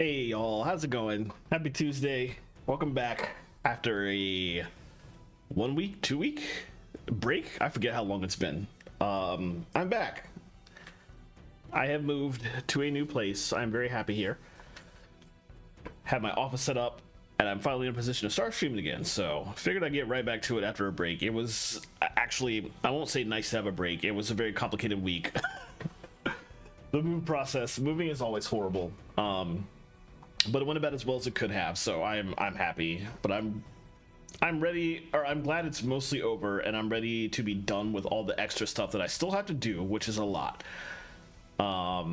Hey y'all, how's it going? Happy Tuesday. Welcome back after a 1 week, 2 week break. I forget how long it's been. I'm back. I have moved to a new place. I'm very happy here. Have my office set up, and I'm finally in a position to start streaming again. So figured I'd get right back to it after a break. It was actually, I won't say nice to have a break. It was a very complicated week. The move process, moving is always horrible. But it went about as well as it could have, so I'm happy. But I'm ready, or I'm glad it's mostly over, and I'm ready to be done with all the extra stuff that I still have to do, which is a lot. A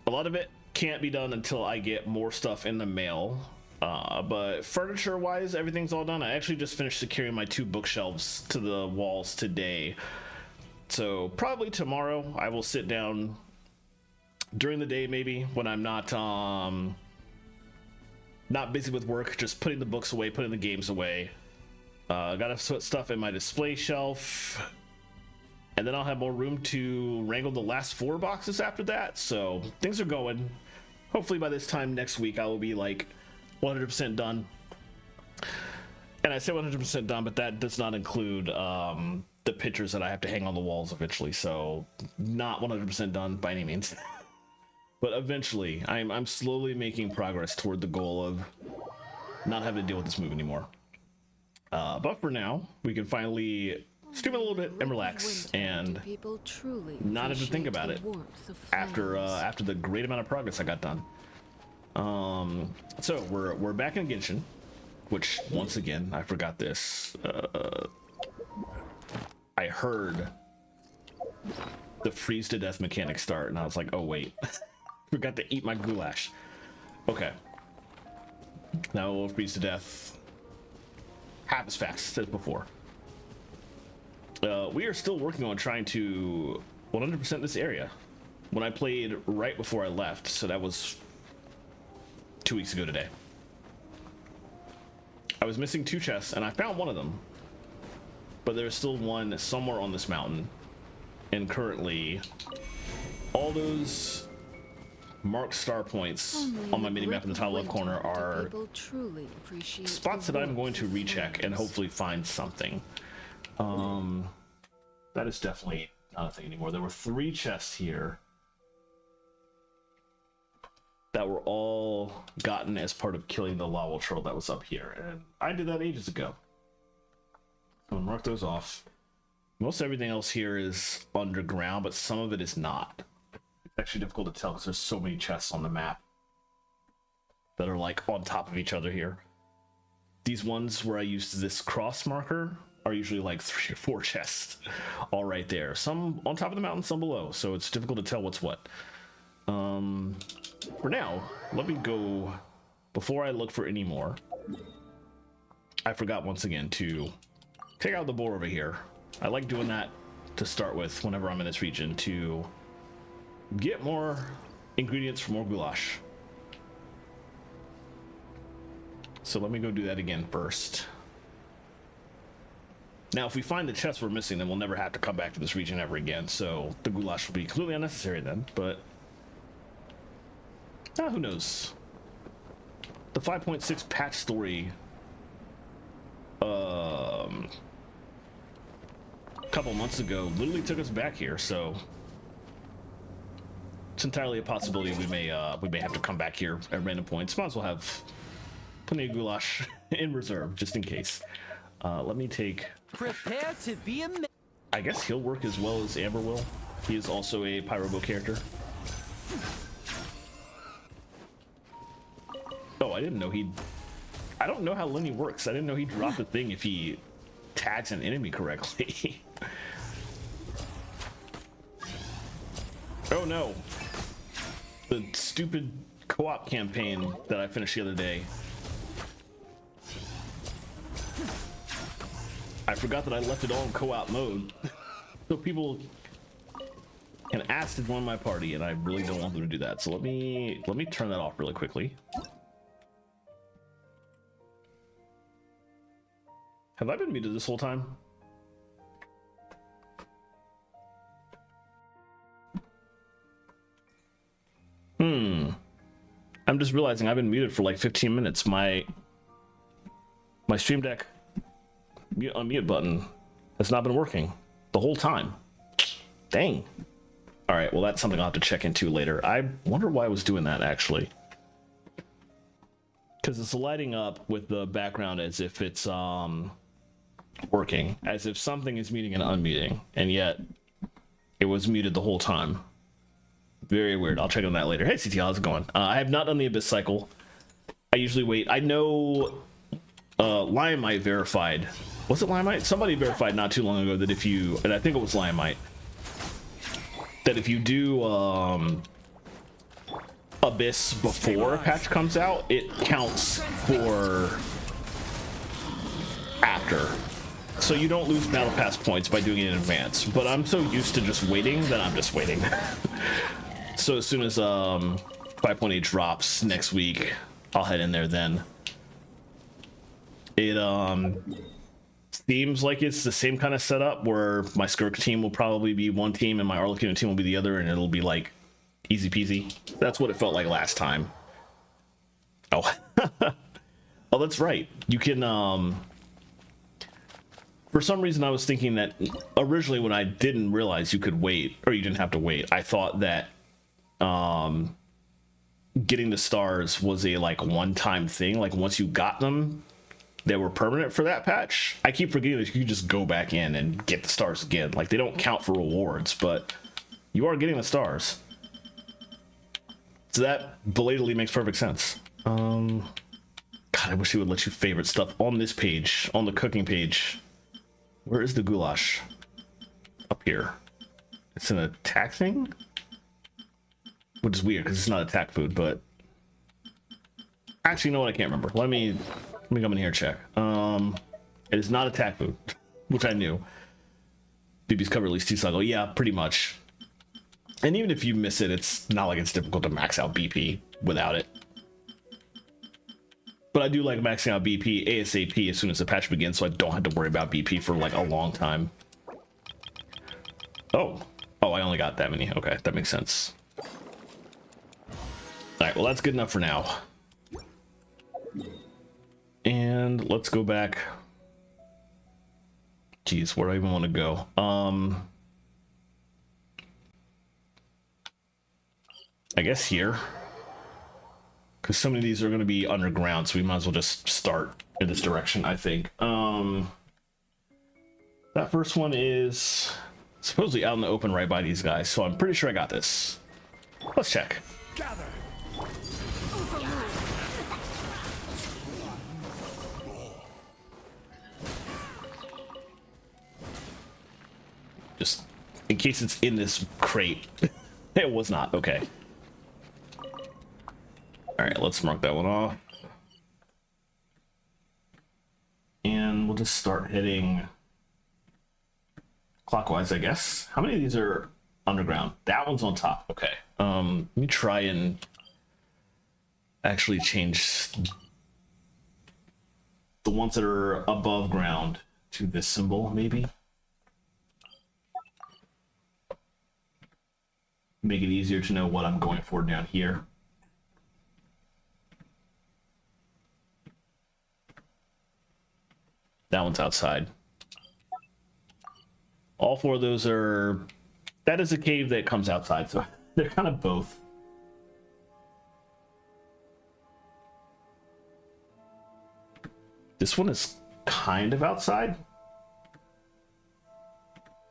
lot of it can't be done until I get more stuff in the mail. But furniture wise, everything's all done. I actually just finished securing my 2 bookshelves to the walls today. So probably tomorrow I will sit down during the day, maybe when I'm not busy with work, just putting the books away, putting the games away. Gotta put stuff in my display shelf, and then I'll have more room to wrangle the last 4 boxes after that. So things are going. Hopefully by this time next week I will be like 100% done. And I say 100% done, but that does not include the pictures that I have to hang on the walls eventually. So not 100% done by any means. But eventually, I'm slowly making progress toward the goal of not having to deal with this move anymore. But for now, we can finally stream a little bit and relax and not have to think about it after the great amount of progress I got done. So we're back in Genshin, which once again I forgot this. I heard the freeze to death mechanic start, and I was like, oh wait. Forgot to eat my goulash. Okay. Now we'll freeze to death half as fast as before. We are still working on trying to 100% this area. When I played right before I left, so that was 2 weeks ago today. I was missing 2 chests, and I found one of them. But there's still one somewhere on this mountain. And currently, all those marked star points on my minimap in the top left corner are spots that I'm going to recheck and hopefully find something. That is definitely not a thing anymore. There were 3 chests here that were all gotten as part of killing the lava troll that was up here, and I did that ages ago. So I'll mark those off. Most everything else here is underground, but some of it is not. Actually difficult to tell because there's so many chests on the map that are like on top of each other here. These ones where I used this cross marker are usually like 3 or 4 chests all right there, some on top of the mountain, some below, so it's difficult to tell what's what. For now, let me go, before I look for any more, I forgot once again to take out the boar over here. I like doing that to start with whenever I'm in this region to get more ingredients for more goulash. So let me go do that again first. Now, if we find the chests we're missing, then we'll never have to come back to this region ever again. So the goulash will be completely unnecessary then, but who knows? The 5.6 patch story a couple months ago literally took us back here, so it's entirely a possibility we may have to come back here at random points. Might as well have plenty of goulash in reserve just in case. Let me take. Prepare to be a. I guess he'll work as well as Amber will. He is also a Pyrobo character. Oh, I didn't know he. I don't know how Lenny works. I didn't know he dropped a thing if he tags an enemy correctly. Oh no. The stupid co-op campaign that I finished the other day. I forgot that I left it all in co-op mode. So people can ask to join my party, and I really don't want them to do that. So let me turn that off really quickly. Have I been muted this whole time? I'm just realizing I've been muted for like 15 minutes. My Stream Deck unmute button has not been working the whole time. Dang. All right, well, that's something I'll have to check into later. I wonder why I was doing that, actually. Because it's lighting up with the background as if it's working, as if something is muting and unmuting, and yet it was muted the whole time. Very weird. I'll check on that later. Hey, CT, how's it going? I have not done the Abyss cycle. I usually wait. I know Liamite verified. Was it Liamite? Somebody verified not too long ago that if you, and I think it was Liamite, that if you do Abyss before a patch comes out, it counts for after. So you don't lose battle pass points by doing it in advance. But I'm so used to just waiting that I'm just waiting. So as soon as 5.8 drops next week, I'll head in there then. It seems like it's the same kind of setup where my Skirk team will probably be one team and my Arlecchino team will be the other, and it'll be like easy peasy. That's what it felt like last time. Oh. Oh, that's right. You can for some reason I was thinking that originally when I didn't realize you could wait, or you didn't have to wait, I thought that getting the stars was a like one-time thing. Like once you got them, they were permanent for that patch. I keep forgetting that you can just go back in and get the stars again. Like they don't count for rewards, but you are getting the stars. So that belatedly makes perfect sense. God, I wish he would let you favorite stuff on this page, on the cooking page. Where is the goulash? Up here. It's an attack thing? Which is weird because it's not attack food, but actually, you know what? I can't remember. Let me come in here and check. It is not attack food, which I knew. BB's cover at least 2 cycle. Yeah, pretty much. And even if you miss it, it's not like it's difficult to max out BP without it. But I do like maxing out BP ASAP as soon as the patch begins, so I don't have to worry about BP for like a long time. Oh, I only got that many. Okay, that makes sense. All right, well, that's good enough for now. And let's go back. Geez, where do I even want to go? I guess here. Because so many of these are going to be underground, so we might as well just start in this direction, I think. That first one is supposedly out in the open right by these guys, so I'm pretty sure I got this. Let's check. Gather. Just in case it's in this crate. It was not. Okay. All right, let's mark that one off. And we'll just start heading clockwise, I guess. How many of these are underground? That one's on top. Okay. Let me try and actually change the ones that are above ground to this symbol, maybe. Make it easier to know what I'm going for down here. That one's outside. All 4 of those are... That is a cave that comes outside, so they're kind of both. This one is kind of outside.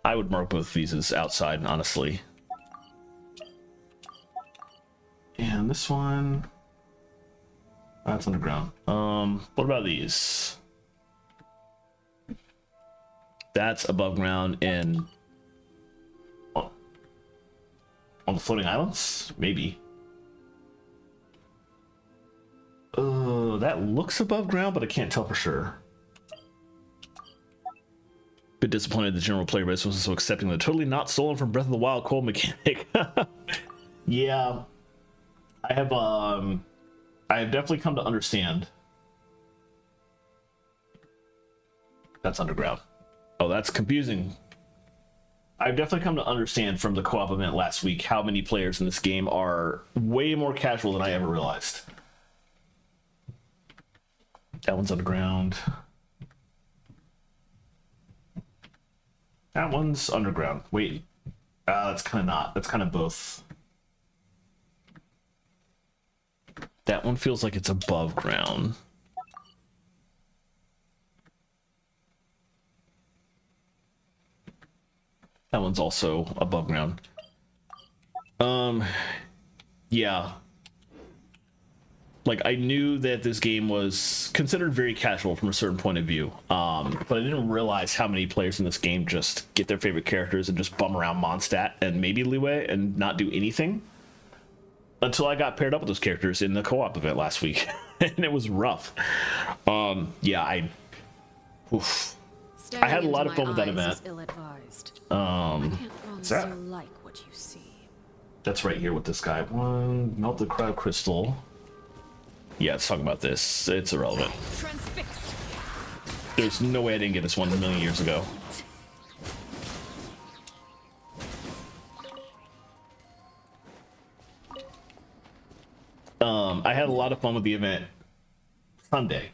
I would mark both of these as outside, honestly. And this one... That's underground. What about these? That's above ground and on the floating islands? Maybe. That looks above ground, but I can't tell for sure. Bit disappointed the general player base wasn't so accepting of the totally not stolen from Breath of the Wild cold mechanic. Yeah. I have definitely come to understand. That's underground. Oh, that's confusing. I've definitely come to understand from the co-op event last week how many players in this game are way more casual than I ever realized. That one's underground. That one's underground. Wait. That's kind of not. That's kind of both. That one feels like it's above ground. That one's also above ground. Yeah. Like, I knew that this game was considered very casual from a certain point of view, but I didn't realize how many players in this game just get their favorite characters and just bum around Mondstadt and maybe Leeway and not do anything until I got paired up with those characters in the co-op event last week, and it was rough. Yeah, I had a lot of fun with that event. What's that? That's right here with this guy. One melted cryo crystal. Yeah, let's talk about this. It's irrelevant. There's no way I didn't get this one a million years ago. I had a lot of fun with the event Sunday.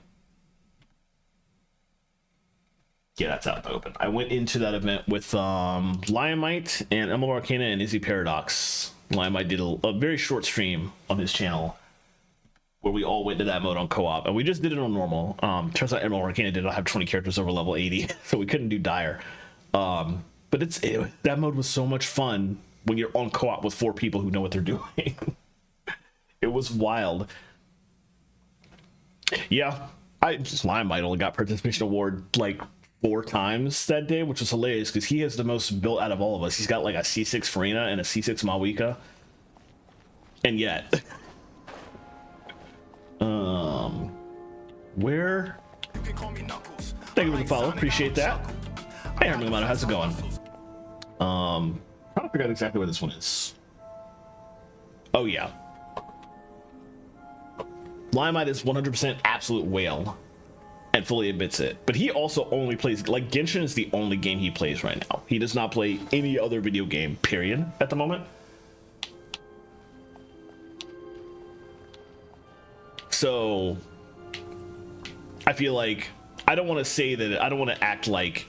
Yeah, that's out in the open. I went into that event with Lionmite and Emerald Arcana and Izzy Paradox. Lionmite did a very short stream on his channel where we all went to that mode on co-op, and we just did it on normal. Turns out Emerald Arcana did not have 20 characters over level 80, so we couldn't do Dire. But that mode was so much fun when you're on co-op with 4 people who know what they're doing. It was wild. Yeah, Lionmite only got participation award like 4 times that day, which was hilarious because he has the most built out of all of us. He's got like a C6 Farina and a C6 Mawika, and yet where? Thank you for the follow, appreciate that. Hey Hermano, how's it going? Trying to figure out exactly where this one is. Oh yeah, Lionmite is 100% absolute whale and fully admits it, but he also only plays, like, Genshin is the only game he plays right now. He does not play any other video game, period, at the moment. So I feel like I don't want to say that, I don't want to act like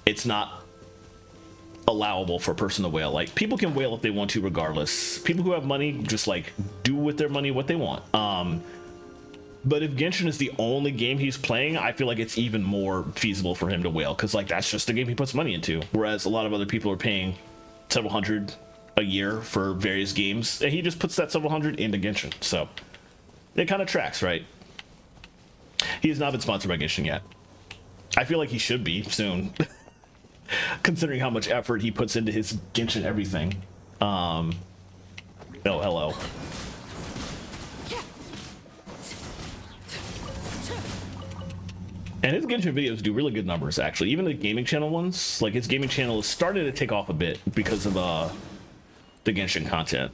it's not allowable for a person to whale. Like, people can whale if they want to regardless. People who have money just like do with their money what they want. But if Genshin is the only game he's playing, I feel like it's even more feasible for him to whale, because like that's just the game he puts money into, whereas a lot of other people are paying several hundred a year for various games, and he just puts that several hundred into Genshin. So it kind of tracks, right? He has not been sponsored by Genshin yet. I feel like he should be soon, considering how much effort he puts into his Genshin everything. Oh, hello. And his Genshin videos do really good numbers, actually. Even the gaming channel ones, like his gaming channel is starting to take off a bit because of the Genshin content.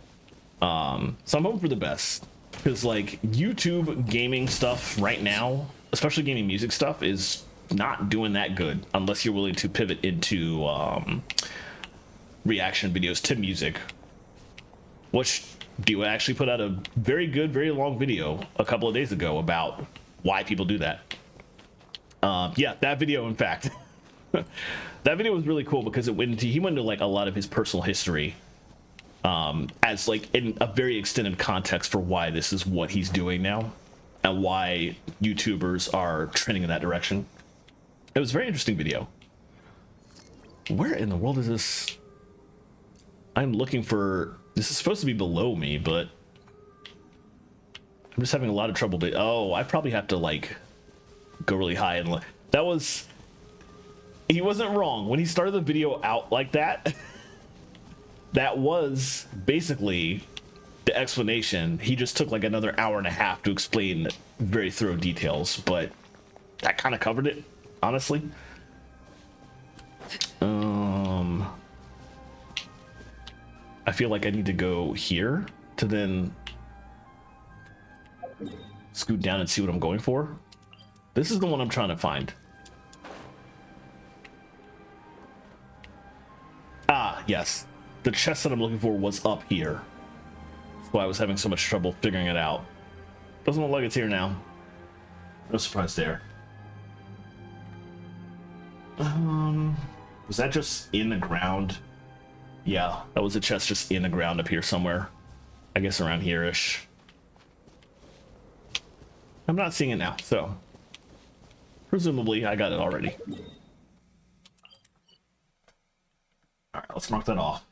So I'm hoping for the best, because like YouTube gaming stuff right now, especially gaming music stuff, is not doing that good unless you're willing to pivot into reaction videos to music. Which Dio actually put out a very good, very long video a couple of days ago about why people do that. Yeah, that video, in fact, that video was really cool because he went into like a lot of his personal history, as like in a very extended context for why this is what he's doing now and why YouTubers are trending in that direction. It was a very interesting video. Where in the world is this? I'm looking for, this is supposed to be below me, but I'm just having a lot of trouble. Oh, I probably have to like go really high and look. That was, he wasn't wrong when he started the video out like that. That was basically the explanation. He just took like another hour and a half to explain very thorough details, but that kind of covered it, honestly. I feel like I need to go here to then scoot down and see what I'm going for. This is the one I'm trying to find. Ah, yes. The chest that I'm looking for was up here. That's why I was having so much trouble figuring it out. Doesn't look like it's here now. No surprise there. Was that just in the ground? Yeah, that was a chest just in the ground up here somewhere. I guess around here-ish. I'm not seeing it now, so presumably I got it already. Alright, let's mark that off.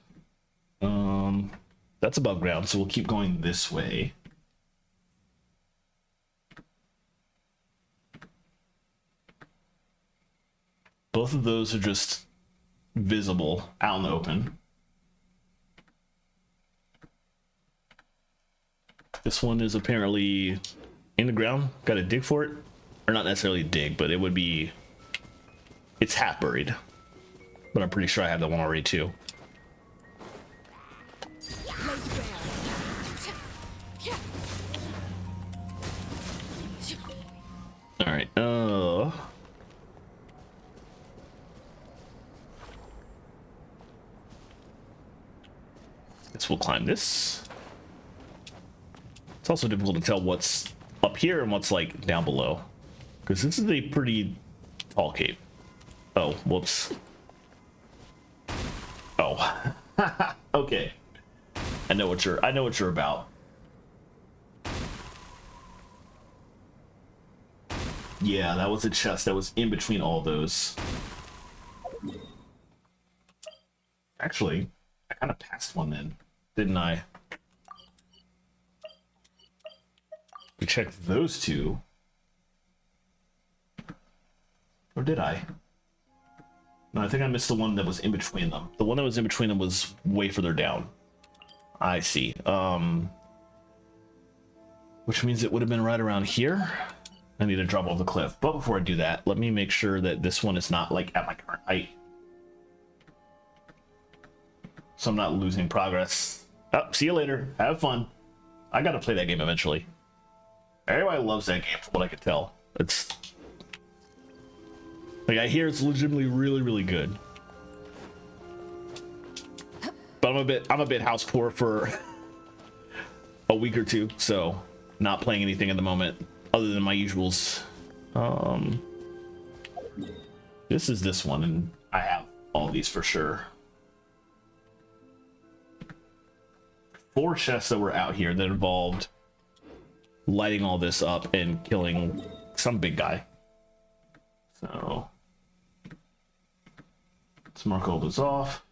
That's above ground, so we'll keep going this way. Both of those are just visible out in the open. This one is apparently in the ground. Got to dig for it. Or not necessarily dig, but it would be... It's half buried. But I'm pretty sure I have that one already too. Alright, guess we'll climb this. It's also difficult to tell what's up here and what's like down below. Because this is a pretty tall cave. Oh, whoops. Oh. Okay. I know what you're about. Yeah, that was a chest that was in between all those. Actually, I kind of passed one then, didn't I? We checked those two. Or did I? No, I think I missed the one that was in between them. The one that was in between them was way further down. I see. Which means it would have been right around here. I need to drop off the cliff. But before I do that, let me make sure that this one is not like at my current height. So I'm not losing progress. Oh, see you later. Have fun. I gotta play that game eventually. Everybody loves that game from what I could tell. It's like I hear it's legitimately really, really good. But I'm a bit house poor for a week or two, so not playing anything at the moment other than my usuals. This is this one, and I have all these for sure. 4 chests that were out here that involved lighting all this up and killing some big guy. So let's mark all those off.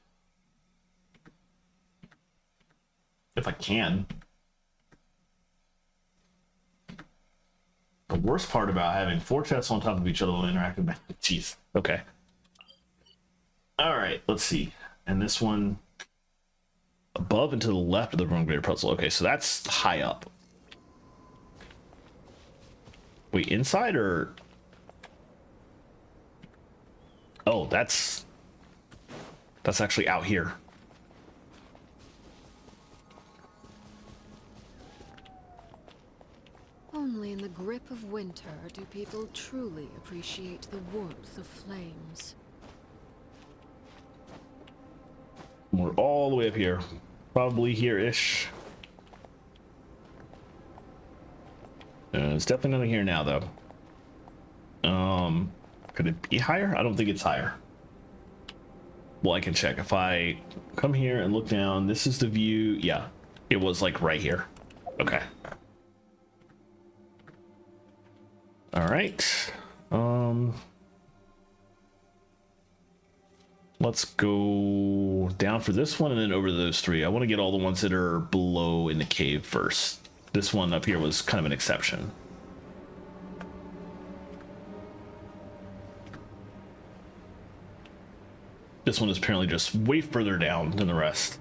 If I can. The worst part about having 4 chests on top of each other will interact with... Jeez. Okay. Alright, let's see. And this one... above and to the left of the room greater puzzle. Okay, so that's high up. Wait, inside or... Oh, that's actually out here. Only in the grip of winter do people truly appreciate the warmth of flames. We're all the way up here. Probably here-ish. It's definitely nothing here now, though. Could it be higher? I don't think it's higher. Well, I can check. If I come here and look down, this is the view. Yeah, it was like right here. Okay. All right. Let's go down for this one and then over to those 3. I want to get all the ones that are below in the cave first. This one up here was kind of an exception. This one is apparently just way further down than the rest.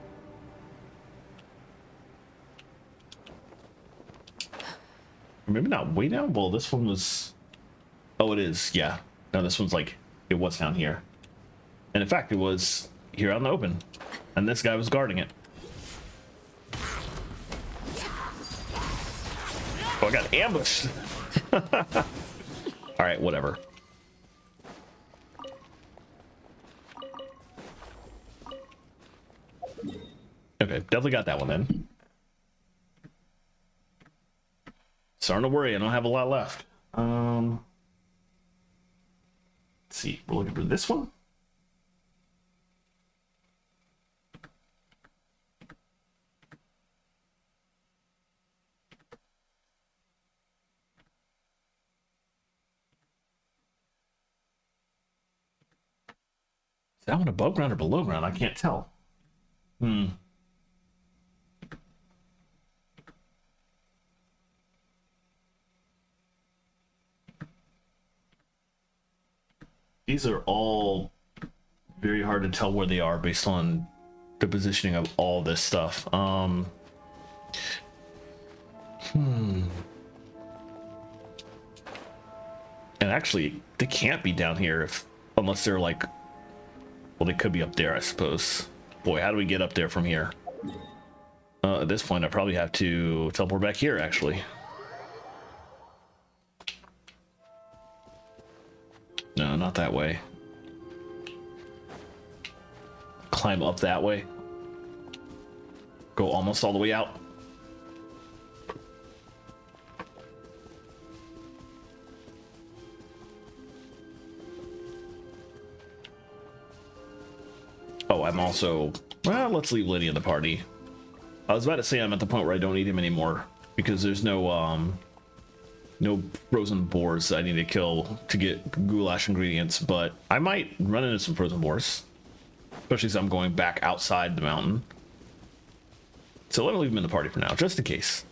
Or maybe not way down? Well, this one was... Oh, it is. Yeah. No, this one's like... It was down here. And in fact, it was here out in the open. And this guy was guarding it. Oh, I got ambushed. Alright, whatever. Okay, definitely got that one then. Starting to worry, I don't have a lot left. Let's see, we're looking for this one. Is that one above ground or below ground? I can't tell. These are all very hard to tell where they are based on the positioning of all this stuff. And actually, they can't be down here unless they're like, well, they could be up there, I suppose. Boy, how do we get up there from here? At this point, I probably have to teleport back here, actually. No, not that way. Climb up that way. Go almost all the way out. Oh, I'm also... Well, let's leave Liddy in the party. I was about to say I'm at the point where I don't need him anymore because there's no frozen boars that I need to kill to get goulash ingredients, but I might run into some frozen boars, especially since I'm going back outside the mountain. So let me leave him in the party for now, just in case.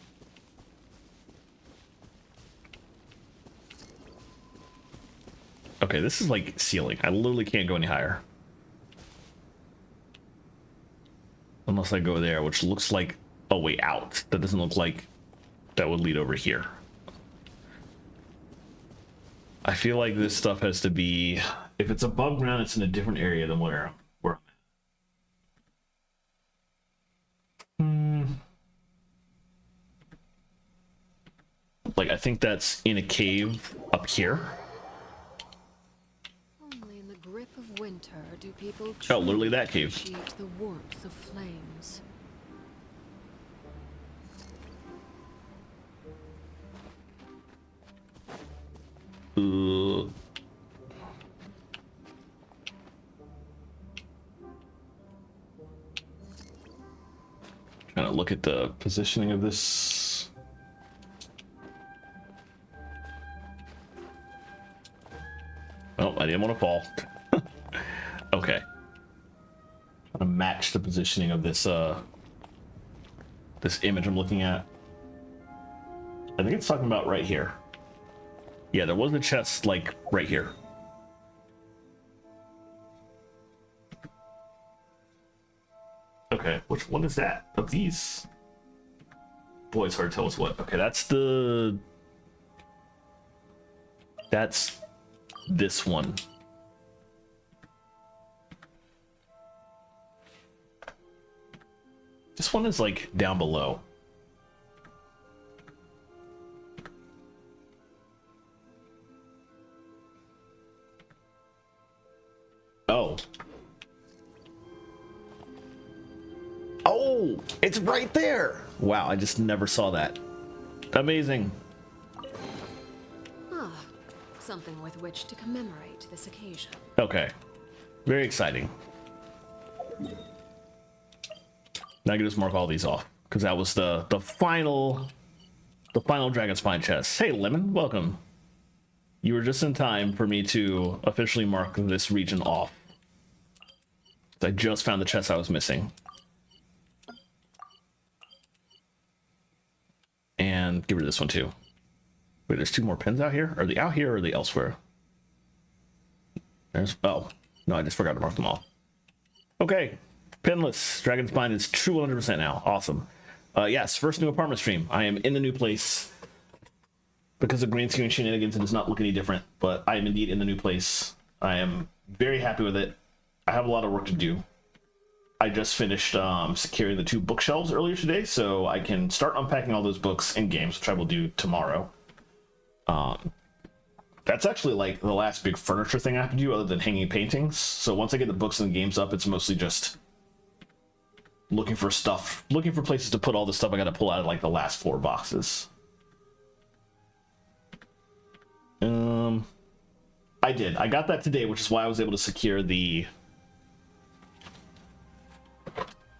Okay, this is like ceiling. I literally can't go any higher. Unless I go there, which looks like a way out. That doesn't look like that would lead over here. I feel like this stuff has to be... If it's above ground, it's in a different area than where I'm at. Like, I think that's in a cave up here. Only in the grip of winter do people Oh, literally that cave. appreciate the warmth of flames. Trying to look at the positioning of this. Oh, I didn't want to fall. Okay. Trying to match the positioning of this this image I'm looking at. I think it's talking about right here. Yeah, there was a chest like right here. Okay, which one is that of these? Boy, it's hard to tell what's what. Okay, that's this one. This one is like down below. Oh. Oh, it's right there. Wow, I just never saw that. Amazing. Ah, something with which to commemorate this occasion. Okay. Very exciting. Now I can just mark all these off because that was the final dragon spine chest. Hey Lemon, welcome. You were just in time for me to officially mark this region off. I just found the chest I was missing. And get rid of this one too. Wait, there's two more pins out here? Are they out here or are they elsewhere? There's, oh, no, I just forgot to mark them off. Okay, pinless. Dragon Spine is true 100% now. Awesome. Yes, first new apartment stream. I am in the new place. Because of green screen shenanigans, it does not look any different, but I am indeed in the new place. I am very happy with it. I have a lot of work to do. I just finished securing the 2 bookshelves earlier today, so I can start unpacking all those books and games, which I will do tomorrow. That's actually like the last big furniture thing I have to do other than hanging paintings. So once I get the books and games up, it's mostly just looking for stuff, looking for places to put all the stuff I got to pull out of like the last 4 boxes. I did. I got that today, which is why I was able to secure the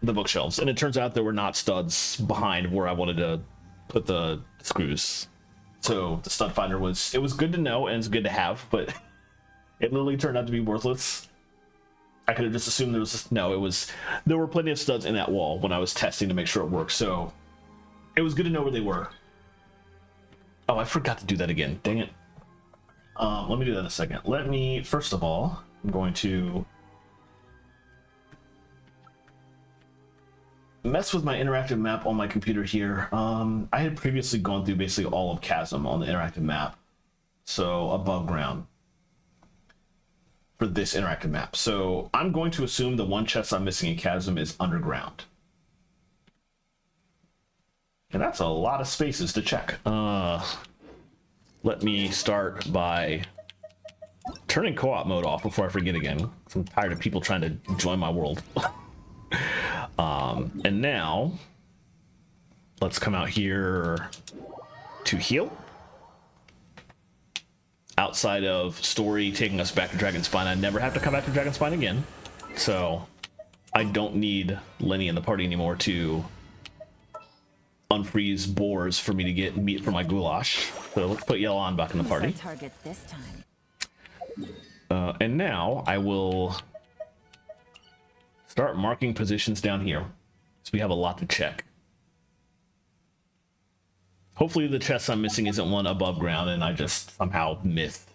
bookshelves. And it turns out there were not studs behind where I wanted to put the screws. So the stud finder was good to know and it's good to have, but it literally turned out to be worthless. I could have just assumed there was there were plenty of studs in that wall when I was testing to make sure it worked. So it was good to know where they were. Oh, I forgot to do that again. Dang it. Let me do that in a second. Let me, first of all, I'm going to mess with my interactive map on my computer here. I had previously gone through basically all of Chasm on the interactive map. So above ground for this interactive map. So I'm going to assume the one chest I'm missing in Chasm is underground. And that's a lot of spaces to check. Let me start by turning co-op mode off before I forget again. I'm tired of people trying to join my world. And now, let's come out here to heal. Outside of story taking us back to Dragonspine, I never have to come back to Dragonspine again. So, I don't need Lenny in the party anymore to unfreeze boars for me to get meat for my goulash. So let's put Yellow on back in the party. Target this time. And now I will start marking positions down here. So we have a lot to check. Hopefully the chest I'm missing isn't one above ground and I just somehow missed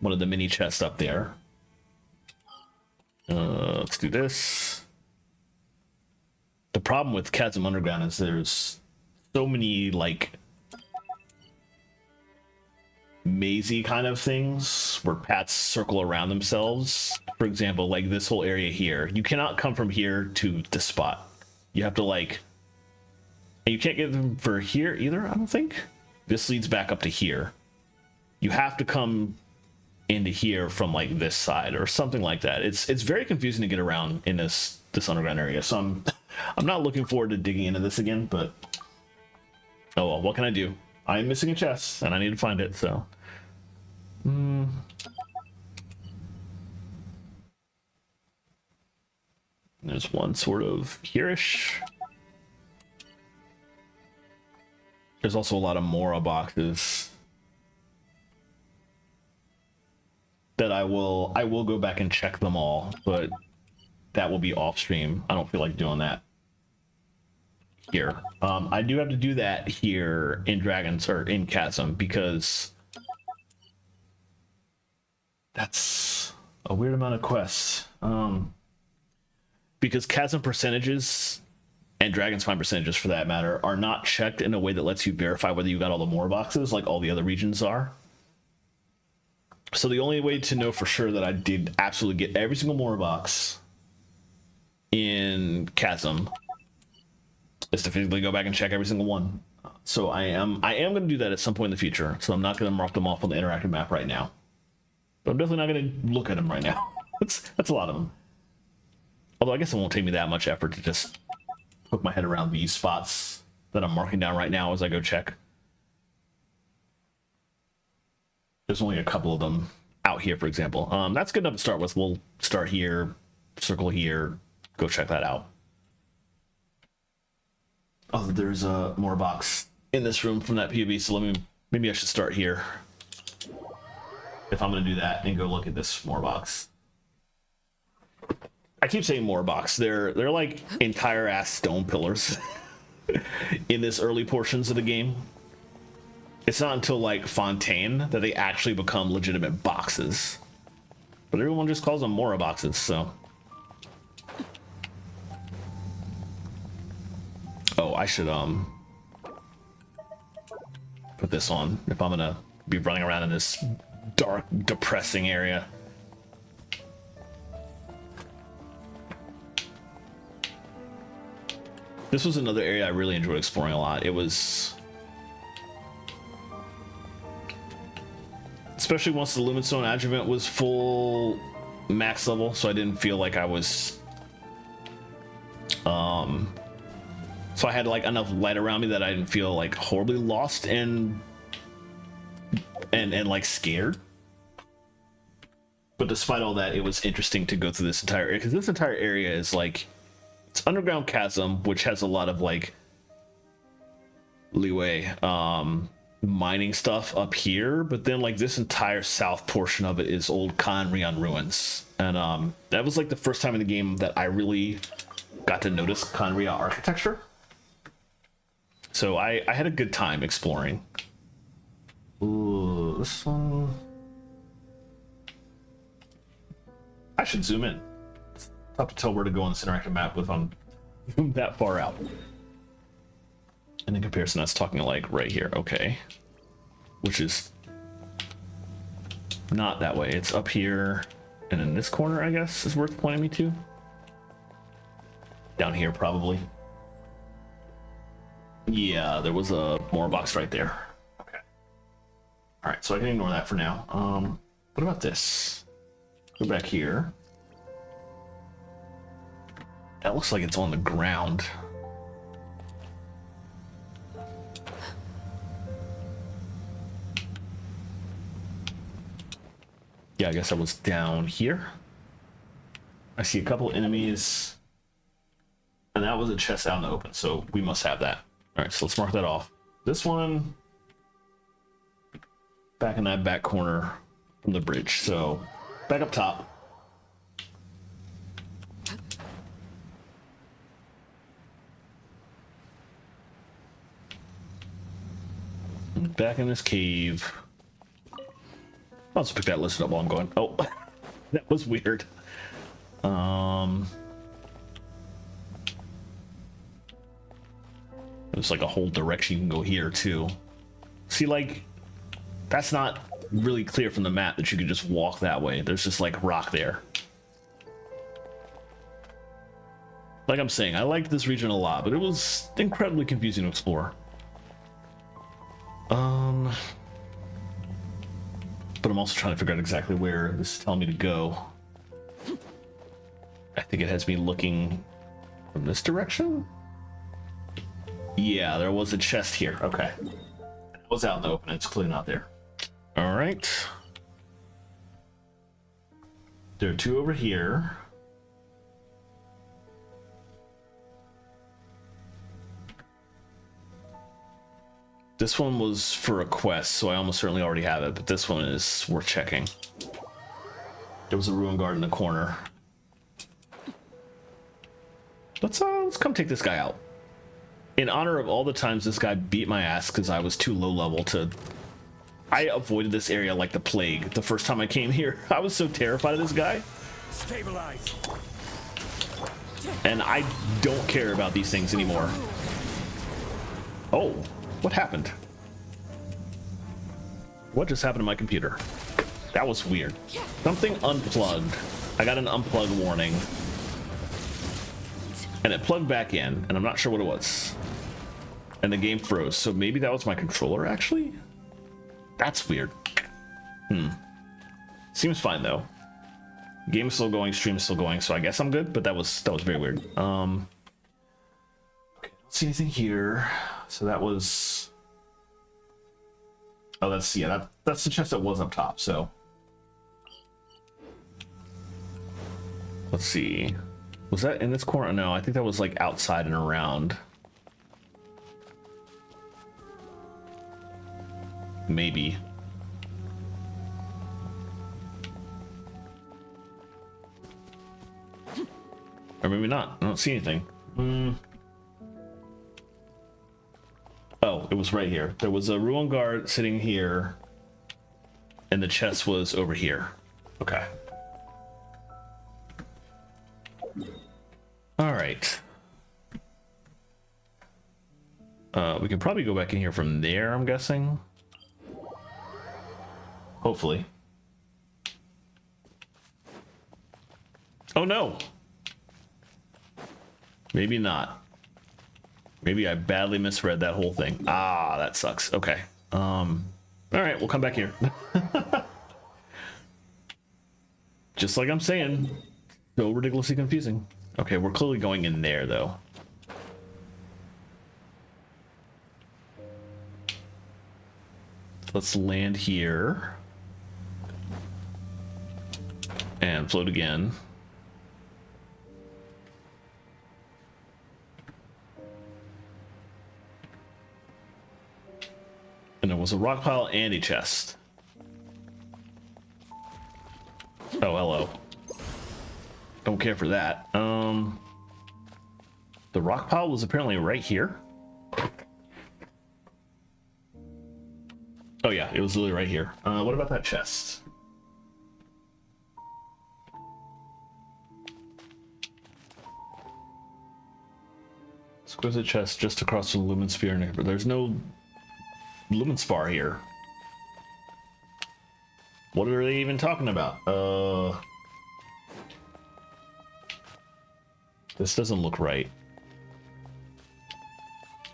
one of the mini chests up there. Let's do this. The problem with Chasm Underground is there's so many like mazy kind of things where paths circle around themselves. For example, like this whole area here, you cannot come from here to the spot. You have to like, and you can't get them for here either, I don't think. This leads back up to here. You have to come into here from like this side or something like that. It's very confusing to get around in this underground area. So I'm not looking forward to digging into this again, but oh well, what can I do? I'm missing a chest and I need to find it, so. There's one sort of here-ish. There's also a lot of Mora boxes that I will go back and check them all, but that will be off stream. I don't feel like doing that here. I do have to do that here in Dragons or in Chasm because that's a weird amount of quests. Because Chasm percentages and Dragonspine percentages for that matter are not checked in a way that lets you verify whether you got all the Mora boxes like all the other regions are. So the only way to know for sure that I did absolutely get every single Mora box in Chasm is to physically go back and check every single one. So I am going to do that at some point in the future. So I'm not going to mark them off on the interactive map right now. But I'm definitely not going to look at them right now. That's a lot of them. Although I guess it won't take me that much effort to just hook my head around these spots that I'm marking down right now as I go check. There's only a couple of them out here, for example. That's good enough to start with. We'll start here, circle here, go check that out. Oh, there's a more box in this room from that POV, so maybe I should start here. If I'm going to do that and go look at this more box. I keep saying more box. They're like entire ass stone pillars in this early portions of the game. It's not until like Fontaine that they actually become legitimate boxes. But everyone just calls them Mora boxes, so. Oh, I should put this on if I'm gonna be running around in this dark, depressing area. This was another area I really enjoyed exploring a lot. It was, especially once the Lumenstone Adjuvant was full max level, so I didn't feel like I was, so I had like enough light around me that I didn't feel like horribly lost and like scared. But despite all that, it was interesting to go through this entire area, because this entire area is like, it's underground chasm, which has a lot of like leeway mining stuff up here, but then like this entire south portion of it is old Conrion ruins, and that was like the first time in the game that I really got to notice Conria architecture. So I had a good time exploring. Ooh, this one, I should zoom in. It's tough to tell where to go on this interactive map if I'm that far out. And in comparison, that's talking like right here. Okay. Which is not that way. It's up here and in this corner, I guess, is worth pointing me to. Down here, probably. Yeah, there was a more box right there. Okay. All right, so I can ignore that for now. What about this? Go back here. That looks like it's on the ground. Yeah, I guess I was down here. I see a couple enemies. And that was a chest out in the open, so we must have that. Alright, so let's mark that off. This one, back in that back corner from the bridge. So, back up top. Back in this cave. I'll just pick that list up while I'm going. Oh, that was weird. There's like a whole direction you can go here too. See, like, that's not really clear from the map that you could just walk that way. There's just like rock there. Like I'm saying, I liked this region a lot, but it was incredibly confusing to explore. But I'm also trying to figure out exactly where this is telling me to go. I think it has me looking from this direction. Yeah, there was a chest here. Okay. It was out in the open. It's clearly not there. All right. There are two over here. This one was for a quest, so I almost certainly already have it, but this one is worth checking. There was a ruin guard in the corner. Let's come take this guy out. In honor of all the times this guy beat my ass because I was too low level to... I avoided this area like the plague the first time I came here. I was so terrified of this guy. Stabilize. And I don't care about these things anymore. Oh, what happened? What just happened to my computer? That was weird. Something unplugged. I got an unplug warning. And it plugged back in, and I'm not sure what it was. And the game froze, so maybe that was my controller, actually? That's weird. Seems fine, though. Game's still going, stream's still going, so I guess I'm good, but that was very weird. Okay, don't see anything here. So that was... Oh, that's the chest that was up top, so... Let's see. Was that in this corner? No, I think that was like outside and around. Maybe. Or maybe not. I don't see anything. Oh, it was right here. There was a ruin guard sitting here, and the chest was over here. Okay. All right. We can probably go back in here from there, I'm guessing. Hopefully. Oh no! Maybe not. Maybe I badly misread that whole thing. Ah, that sucks. Okay. All right, we'll come back here. Just like I'm saying, so ridiculously confusing. Okay, we're clearly going in there, though. Let's land here. And float again. And there was a rock pile and a chest. Oh, hello. Don't care for that. The rock pile was apparently right here. Oh yeah, it was literally right here. What about that chest? Exquisite chest just across the lumen sphere, but there's no lumen spar here. What are they even talking about? This doesn't look right.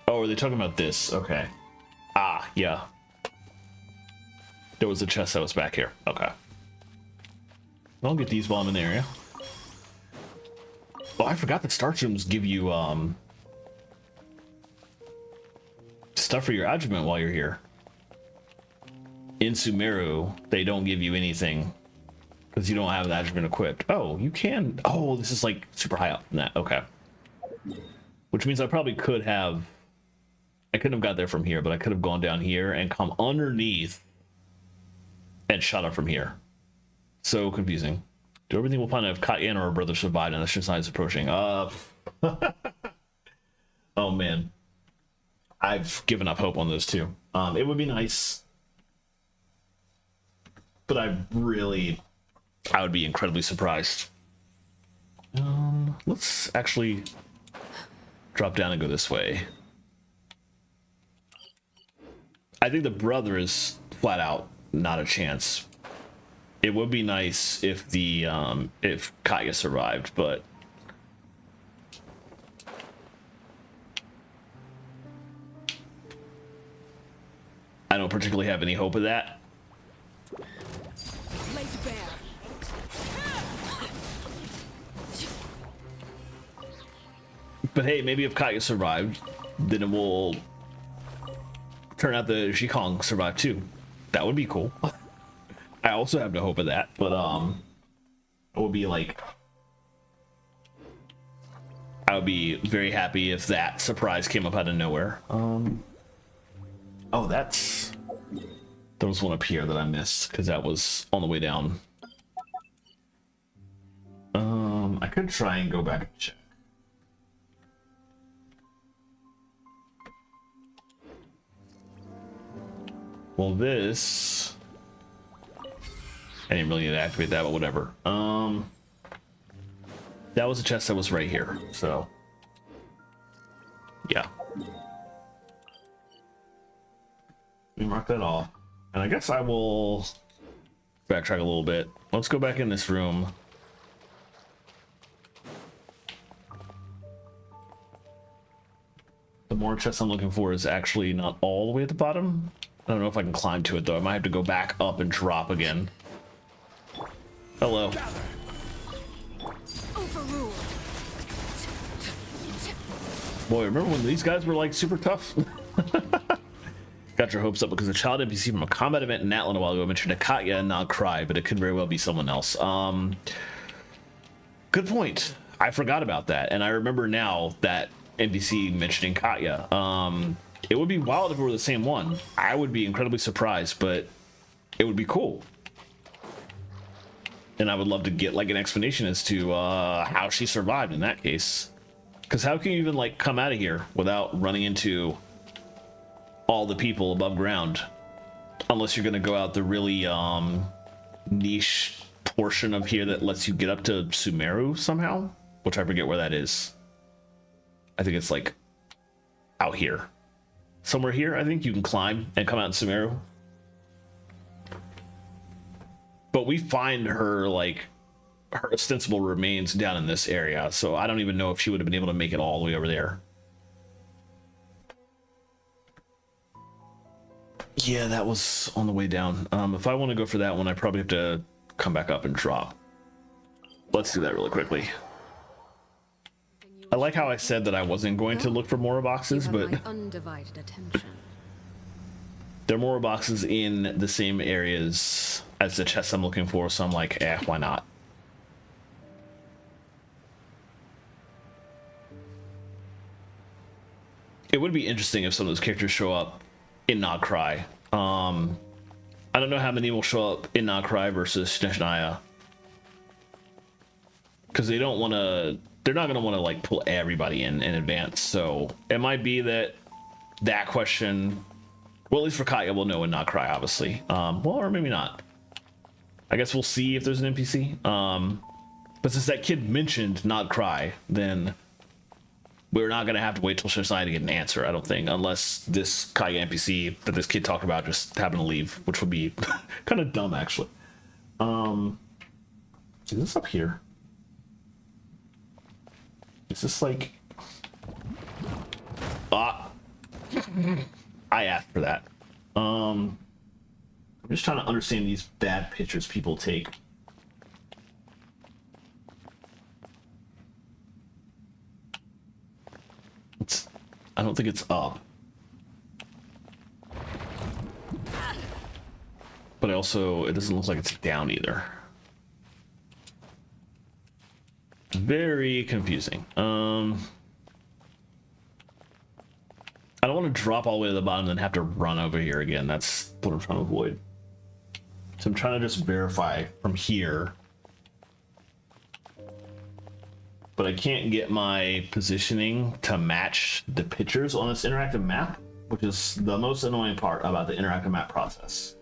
Oh, are they talking about this? Okay. Ah, yeah. There was a chest that was back here. Okay. I'll get these while I'm in the area. Oh, I forgot that starch rooms give you stuff for your adjuvant while you're here. In Sumeru, they don't give you anything because you don't have the adjuvant equipped. Oh, you can. Oh, this is like super high up from that. Okay. Which means I probably could have. I couldn't have got there from here, but I could have gone down here and come underneath and shot up from here. So confusing. Do everything we'll find out if Katya and her brother survived and the Shinsai is approaching. Oh man. I've given up hope on those two. It would be nice. But I would be incredibly surprised. Let's actually drop down and go this way. I think the brother is flat out not a chance. It would be nice if the if Katya survived, but I don't particularly have any hope of that. But hey, maybe if Katya survived, then it will turn out the Shikong survived too. That would be cool. I also have no hope of that, but it would be like, I would be very happy if that surprise came up out of nowhere. Oh, there was one up here that I missed because that was on the way down. I could try and go back and check. Well, this, I didn't really need to activate that, but whatever. That was a chest that was right here, so yeah. Let me mark that off, and I guess I will backtrack a little bit. Let's go back in this room. The more chest I'm looking for is actually not all the way at the bottom. I don't know if I can climb to it though. I might have to go back up and drop again. Hello. Boy, remember when these guys were like super tough? Got your hopes up because a child NPC from a combat event in Natlan a while ago mentioned a Katya and not Cry, but it could very well be someone else. Good point. I forgot about that, and I remember now that NPC mentioning Katya. It would be wild if it were the same one. I would be incredibly surprised, but it would be cool. And I would love to get like an explanation as to how she survived in that case. Because how can you even like come out of here without running into all the people above ground? Unless you're going to go out the really niche portion of here that lets you get up to Sumeru somehow, which I forget where that is. I think it's like out here. Somewhere here, I think you can climb and come out in Sumeru. But we find her, like, her ostensible remains down in this area, so I don't even know if she would have been able to make it all the way over there. Yeah, that was on the way down. If I want to go for that one, I probably have to come back up and drop. Let's do that really quickly. I like how I said that I wasn't going to look for Mora boxes, but undivided attention. There are Mora boxes in the same areas as the chests I'm looking for, so I'm like, why not? it would be interesting if some of those characters show up in Not Cry. I don't know how many will show up in Not Cry versus Snezhnaya, because they don't want to. They're not going to want to like pull everybody in advance. So it might be that question. Well, at least for Kaya, we'll know in Not Cry, obviously. Well, or maybe not. I guess we'll see if there's an NPC. But since that kid mentioned Not Cry, then we're not going to have to wait till Snezhnaya to get an answer, I don't think, unless this Kaya NPC that this kid talked about just happened to leave, which would be kind of dumb, actually. Is this up here? Is this like... I asked for that. I'm just trying to understand these bad pictures people take. I don't think it's up. But also, it doesn't look like it's down either. Very confusing. I don't want to drop all the way to the bottom and then have to run over here again. That's what I'm trying to avoid. So I'm trying to just verify from here. But I can't get my positioning to match the pictures on this interactive map, which is the most annoying part about the interactive map process.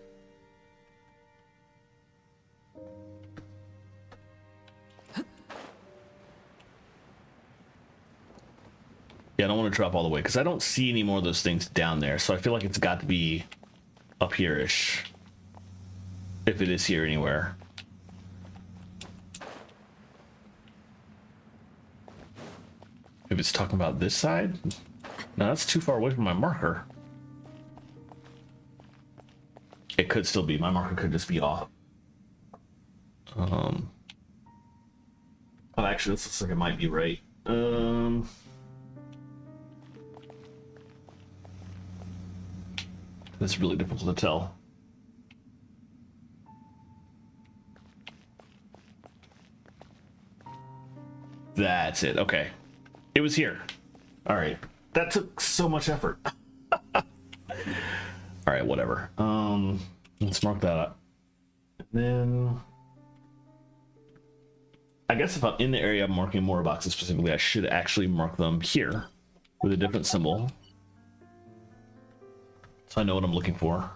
Yeah, I don't want to drop all the way because I don't see any more of those things down there. So I feel like it's got to be up here-ish. If it is here anywhere. If it's talking about this side? No, that's too far away from my marker. It could still be. My marker could just be off. Oh, actually, this looks like it might be right. It's really difficult to tell. That's it. Okay. It was here. All right. That took so much effort. All right, whatever. Let's mark that up. Then I guess if I'm in the area I'm marking more boxes specifically, I should actually mark them here with a different symbol. So I know what I'm looking for.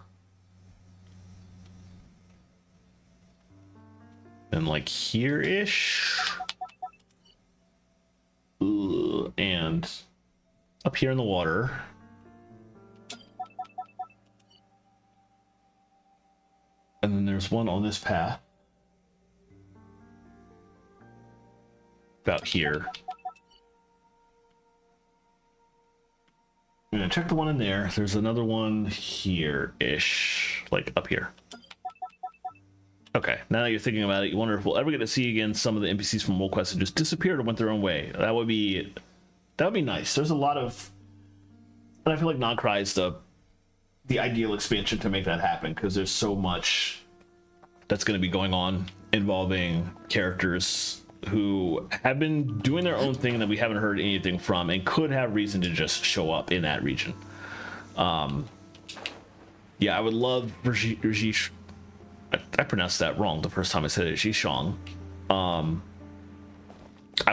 And like here-ish. And up here in the water. And then there's one on this path. About here. I'm gonna check the one in there. There's another one here-ish, like up here. Okay, now that you're thinking about it, you wonder if we'll ever get to see again some of the NPCs from World Quest that just disappeared or went their own way. That would be nice. There's a lot of, and I feel like Not Cry is the ideal expansion to make that happen because there's so much that's going to be going on involving characters who have been doing their own thing that we haven't heard anything from and could have reason to just show up in that region. Yeah, I would love Rajesh. I pronounced that wrong the first time I said it. Shishong. I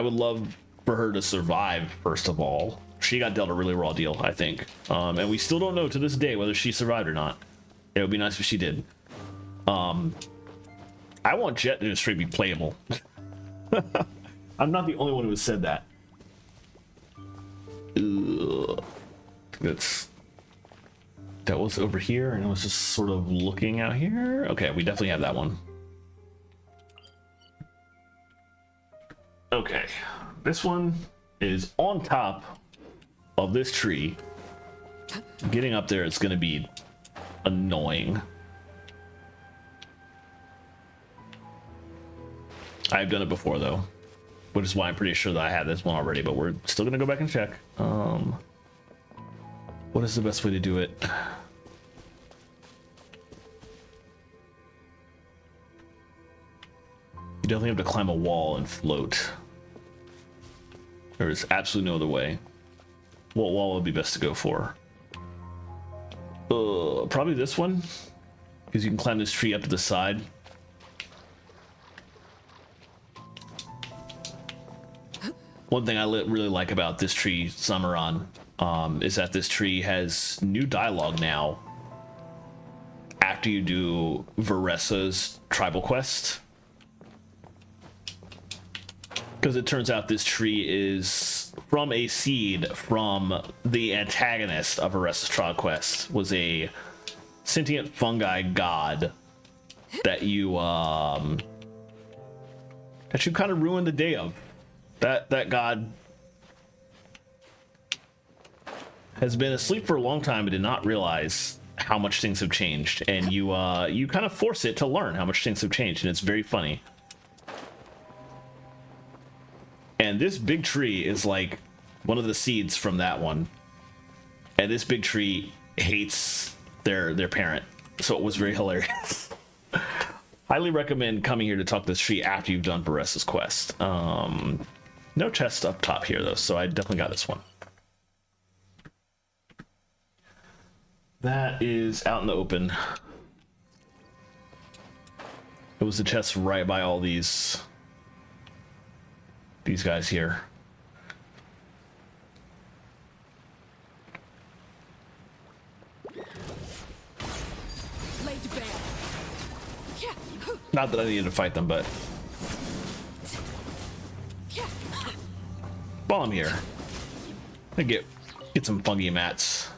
would love for her to survive, first of all. She got dealt a really raw deal, I think. And we still don't know to this day whether she survived or not. It would be nice if she did. I want Jet to just straight be playable. I'm not the only one who has said that. Ugh. That was over here, and I was just sort of looking out here. Okay, we definitely have that one. Okay, this one is on top of this tree. Getting up there is going to be annoying. I've done it before, though, which is why I'm pretty sure that I had this one already, but we're still going to go back and check. What is the best way to do it? You definitely have to climb a wall and float. There is absolutely no other way. What wall would be best to go for? Probably this one, because you can climb this tree up to the side. One thing I really like about this tree, Summeron, is that this tree has new dialogue now after you do Veressa's tribal quest. Because it turns out this tree is from a seed from the antagonist of Veressa's tribal quest, was a sentient fungi god that you kind of ruined the day of. That god has been asleep for a long time and did not realize how much things have changed, and you kind of force it to learn how much things have changed, and it's very funny. And this big tree is like one of the seeds from that one, and this big tree hates their parent, so it was very hilarious. Highly recommend coming here to talk to this tree after you've done Veressa's quest. No chest up top here though, so I definitely got this one. That is out in the open. It was the chest right by all these guys here. Not that I needed to fight them, but while I'm here, I get some fungi mats.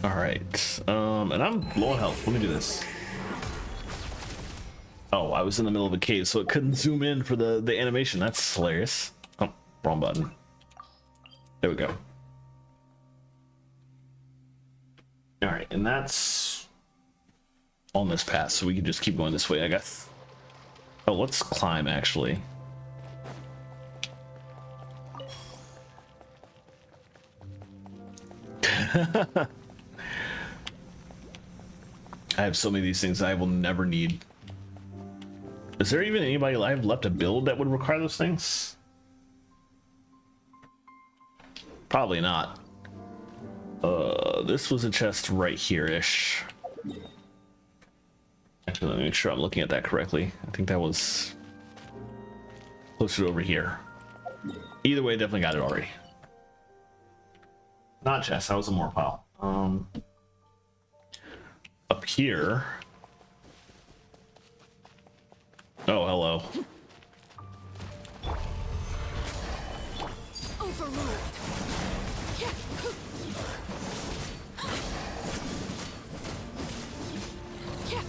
All right, and I'm low on health. Let me do this. Oh, I was in the middle of a cave, so it couldn't zoom in for the animation. That's hilarious. Oh, wrong button. There we go. All right, and that's on this path, so we can just keep going this way, I guess. Oh, let's climb, actually. I have so many of these things I will never need. Is there even anybody alive left to build that would require those things? Probably not. This was a chest right here-ish. Actually, let me make sure I'm looking at that correctly. I think that was closer to over here. Either way, definitely got it already. Not chest, that was a more pile. Up here. Oh, hello.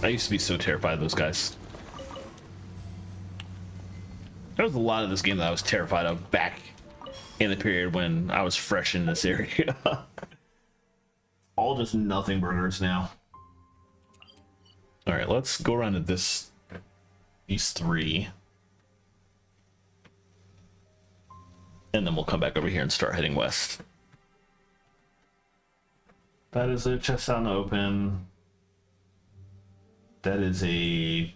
I used to be so terrified of those guys. There was a lot of this game that I was terrified of back in the period when I was fresh in this area. All just nothing burgers now. All right, let's go around to these three. And then we'll come back over here and start heading west. That is a chest out in the open. That is a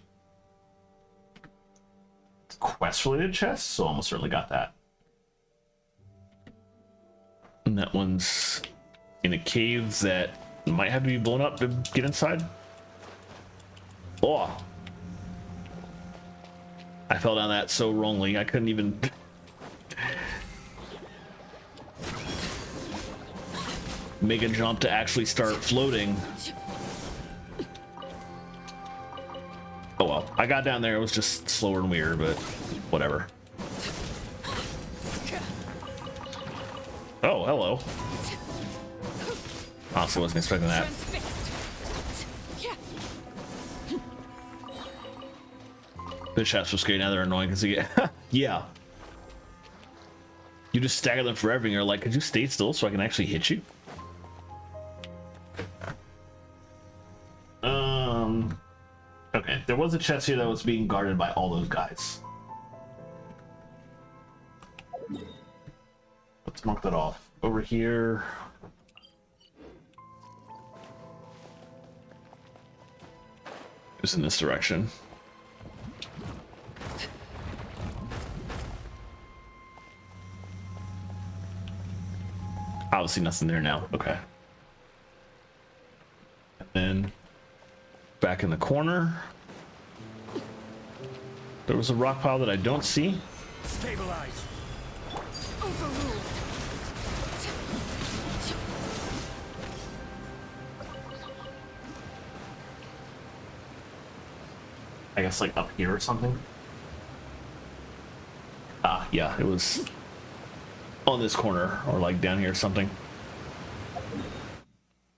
quest-related chest, so almost certainly got that. And that one's in a cave that might have to be blown up to get inside. Oh! I fell down that so wrongly, I couldn't even... make a jump to actually start floating. Oh well, I got down there, it was just slower and weird, but whatever. Oh, hello. Honestly, wasn't expecting that. The shots were scary, now they're annoying because you get... yeah. You just stagger them forever and you're like, could you stay still so I can actually hit you? Okay, there was a chest here that was being guarded by all those guys. Let's mark that off. Over here. It's in this direction. obviously nothing there now. Okay. And then back in the corner, there was a rock pile that I don't see. Stabilize. Overruled. I guess like up here or something. Ah, yeah, it was on this corner or like down here or something.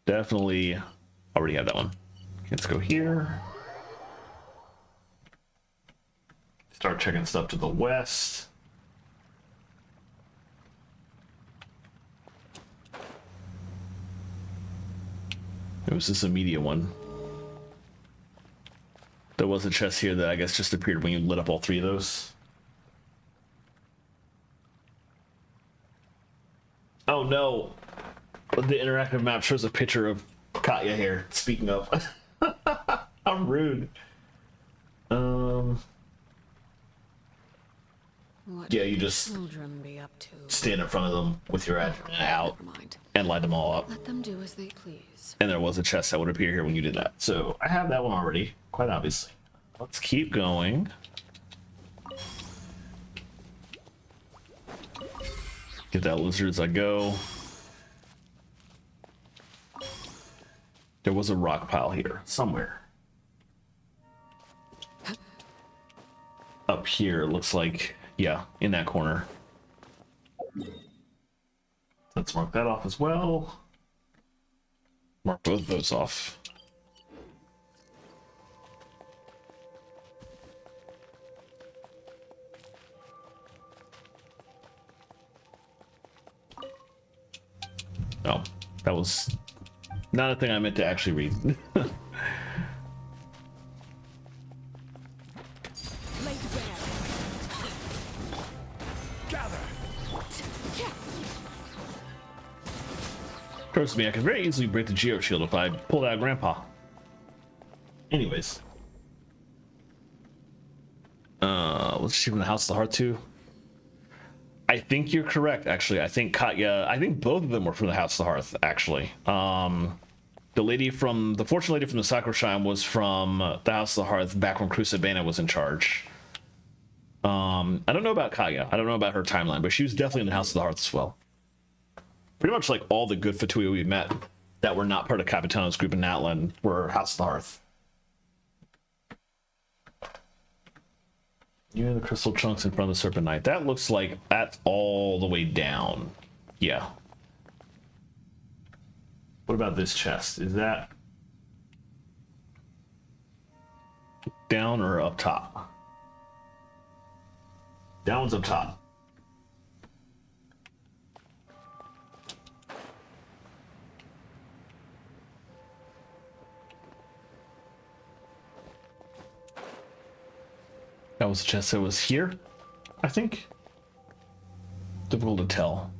Definitely already have that one. Let's go here. Start checking stuff to the west. It was this immediate one. There was a chest here that I guess just appeared when you lit up all three of those. Oh no! The interactive map shows a picture of Katya here. Speaking of, I'm rude. What Yeah, you could just children be up to? stand in front of them with your ad out Never mind. and light them all up. Let them do as they please. And there was a chest that would appear here when you did that. So I have that one already, quite obviously. Let's keep going. Get that lizard as I go. There was a rock pile here somewhere. Up here, it looks like, yeah, in that corner. Let's mark that off as well. Mark both of those off. Oh, that was not a thing I meant to actually read. Laid bare. Gather. Trust me, I could very easily break the Geo Shield if I pulled out Grandpa. Anyways. Let's see from the House of the Heart too. I think you're correct, actually. I think Katya, I think both of them were from the House of the Hearth, actually. The lady from, the fortune lady from the Sakura Shrine was from the House of the Hearth back when Crucibana was in charge. I don't know about Katya. I don't know about her timeline, but she was definitely in the House of the Hearth as well. Pretty much like all the good Fatui we met that were not part of Capitano's group in Natlan were House of the Hearth. You and the crystal chunks in front of the Serpent Knight. That looks like that's all the way down. Yeah. What about this chest? Is that down or up top? Down's up top. That was the chest that was here, I think. Difficult to tell.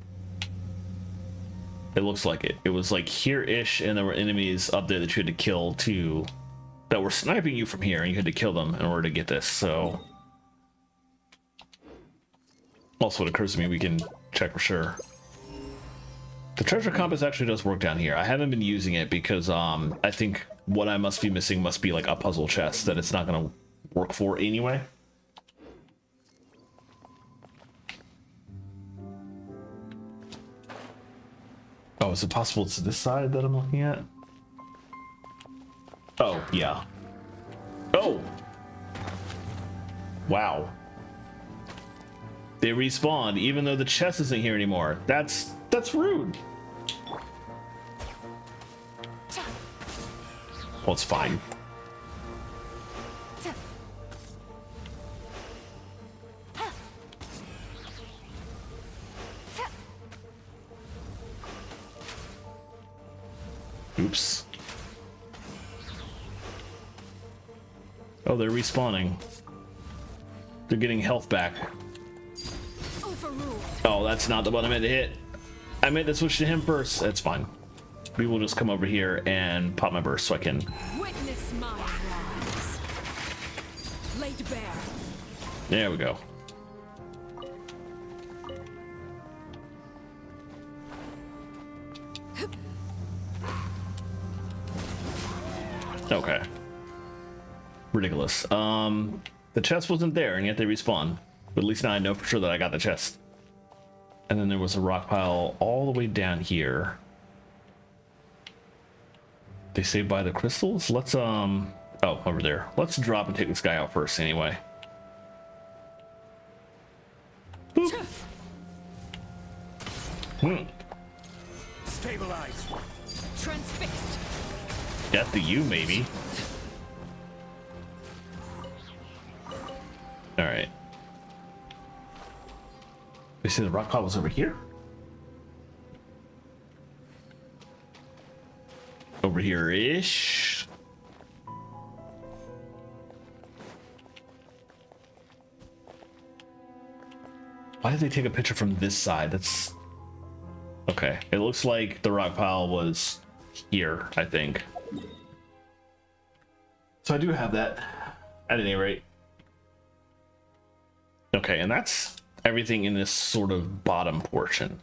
It looks like it. It was like here-ish, and there were enemies up there that you had to kill too, that were sniping you from here, and you had to kill them in order to get this, so. Also, it occurs to me we can check for sure. The treasure compass actually does work down here. I haven't been using it because I think what I must be missing must be like a puzzle chest that it's not gonna work for anyway. Oh, is it possible it's this side that I'm looking at? Oh, yeah. Oh! Wow. They respawned even though the chest isn't here anymore. That's rude. Well, it's fine. Oops. Oh, they're respawning. They're getting health back. Overruled. Oh, that's not the one I meant to hit. I meant to switch to him first. That's fine. We will just come over here and pop my burst so I can. Witness my rise. Laid bare. There we go. Okay. Ridiculous. The chest wasn't there, and yet they respawn. But at least now I know for sure that I got the chest. And then there was a rock pile all the way down here. They say by the crystals? Let's, oh, over there. Let's drop and take this guy out first anyway. Boop. Stabilize. Transfixed. Death to you, maybe. All right. They say the rock pile was over here? Over here-ish. Why did they take a picture from this side? That's... Okay. It looks like the rock pile was here, I think. So I do have that, at any rate. Okay, and that's everything in this sort of bottom portion.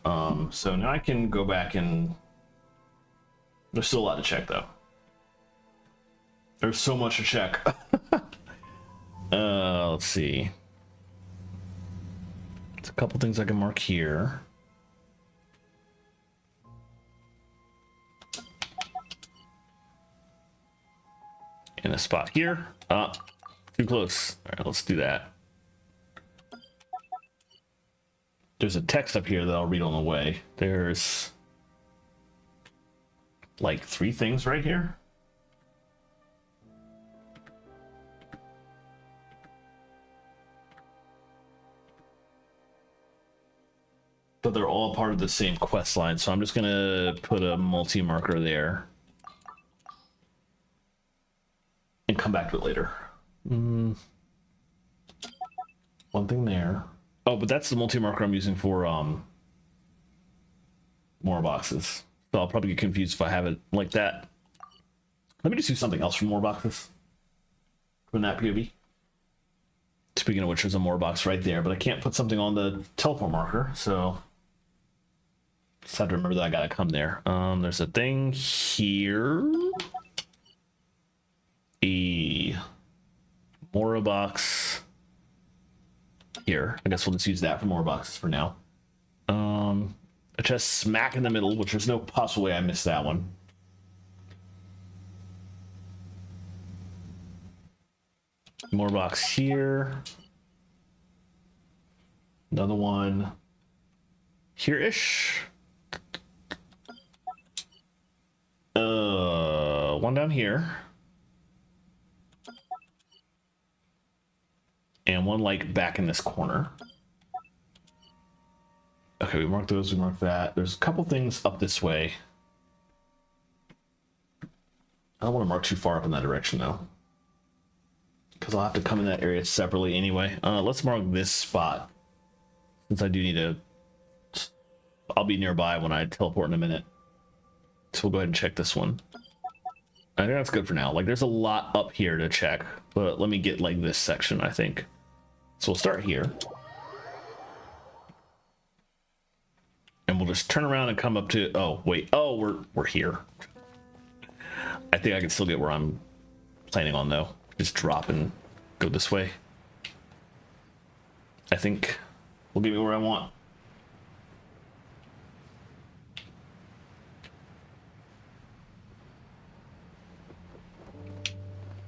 So now I can go back and... There's still a lot to check, though. There's so much to check. Let's see. There's a couple things I can mark here. In a spot here. Too close. All right, let's do that. There's a text up here that I'll read on the way. There's like 3 things right here. But they're all part of the same quest line, so I'm just gonna put a multi-marker there. And come back to it later. One thing there. Oh, but that's the multi-marker I'm using for more boxes. So I'll probably get confused if I have it like that. Let me just do something else for more boxes. From that POV. Speaking of which, there's a more box right there, but I can't put something on the teleport marker, so just have to remember that I gotta come there. There's a thing here. A Mora box here. I guess we'll just use that for more boxes for now. A chest smack in the middle, which there's no possible way I missed that one. More box here. Another one here-ish. One down here. And one like back in this corner. Okay, we marked those, we marked that. There's a couple things up this way. I don't want to mark too far up in that direction though, because I'll have to come in that area separately anyway. Let's mark this spot, since I do need to... I'll be nearby when I teleport in a minute. So we'll go ahead and check this one. I think that's good for now. Like, there's a lot up here to check, but let me get like this section, I think. So we'll start here. And we'll just turn around and come up to... Oh, wait. Oh, we're here. I think I can still get where I'm planning on, though. Just drop and go this way. I think will get me where I want.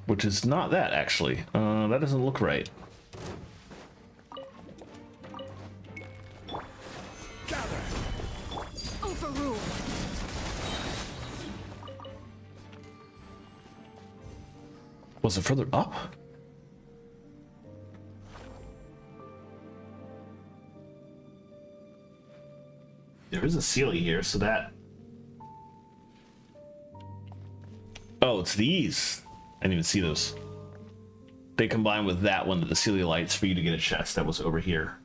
Which is not that, actually. That doesn't look right. Gather. Overruled. Was it further up? There is a Sealy here, so that... Oh, it's these. I didn't even see those. They combine with that one, the Sealy lights, for you to get a chest that was over here.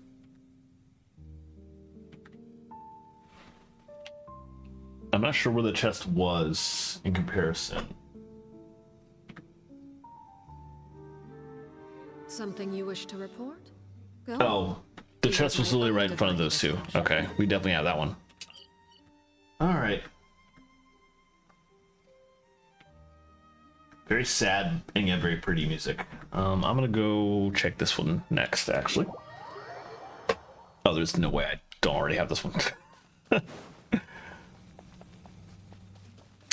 I'm not sure where the chest was in comparison. Something you wish to report? Go. Oh, the chest was literally right in front of those two. Okay, we definitely have that one. All right. Very sad and yet very pretty music. I'm gonna go check this one next, actually. Oh, there's no way I don't already have this one.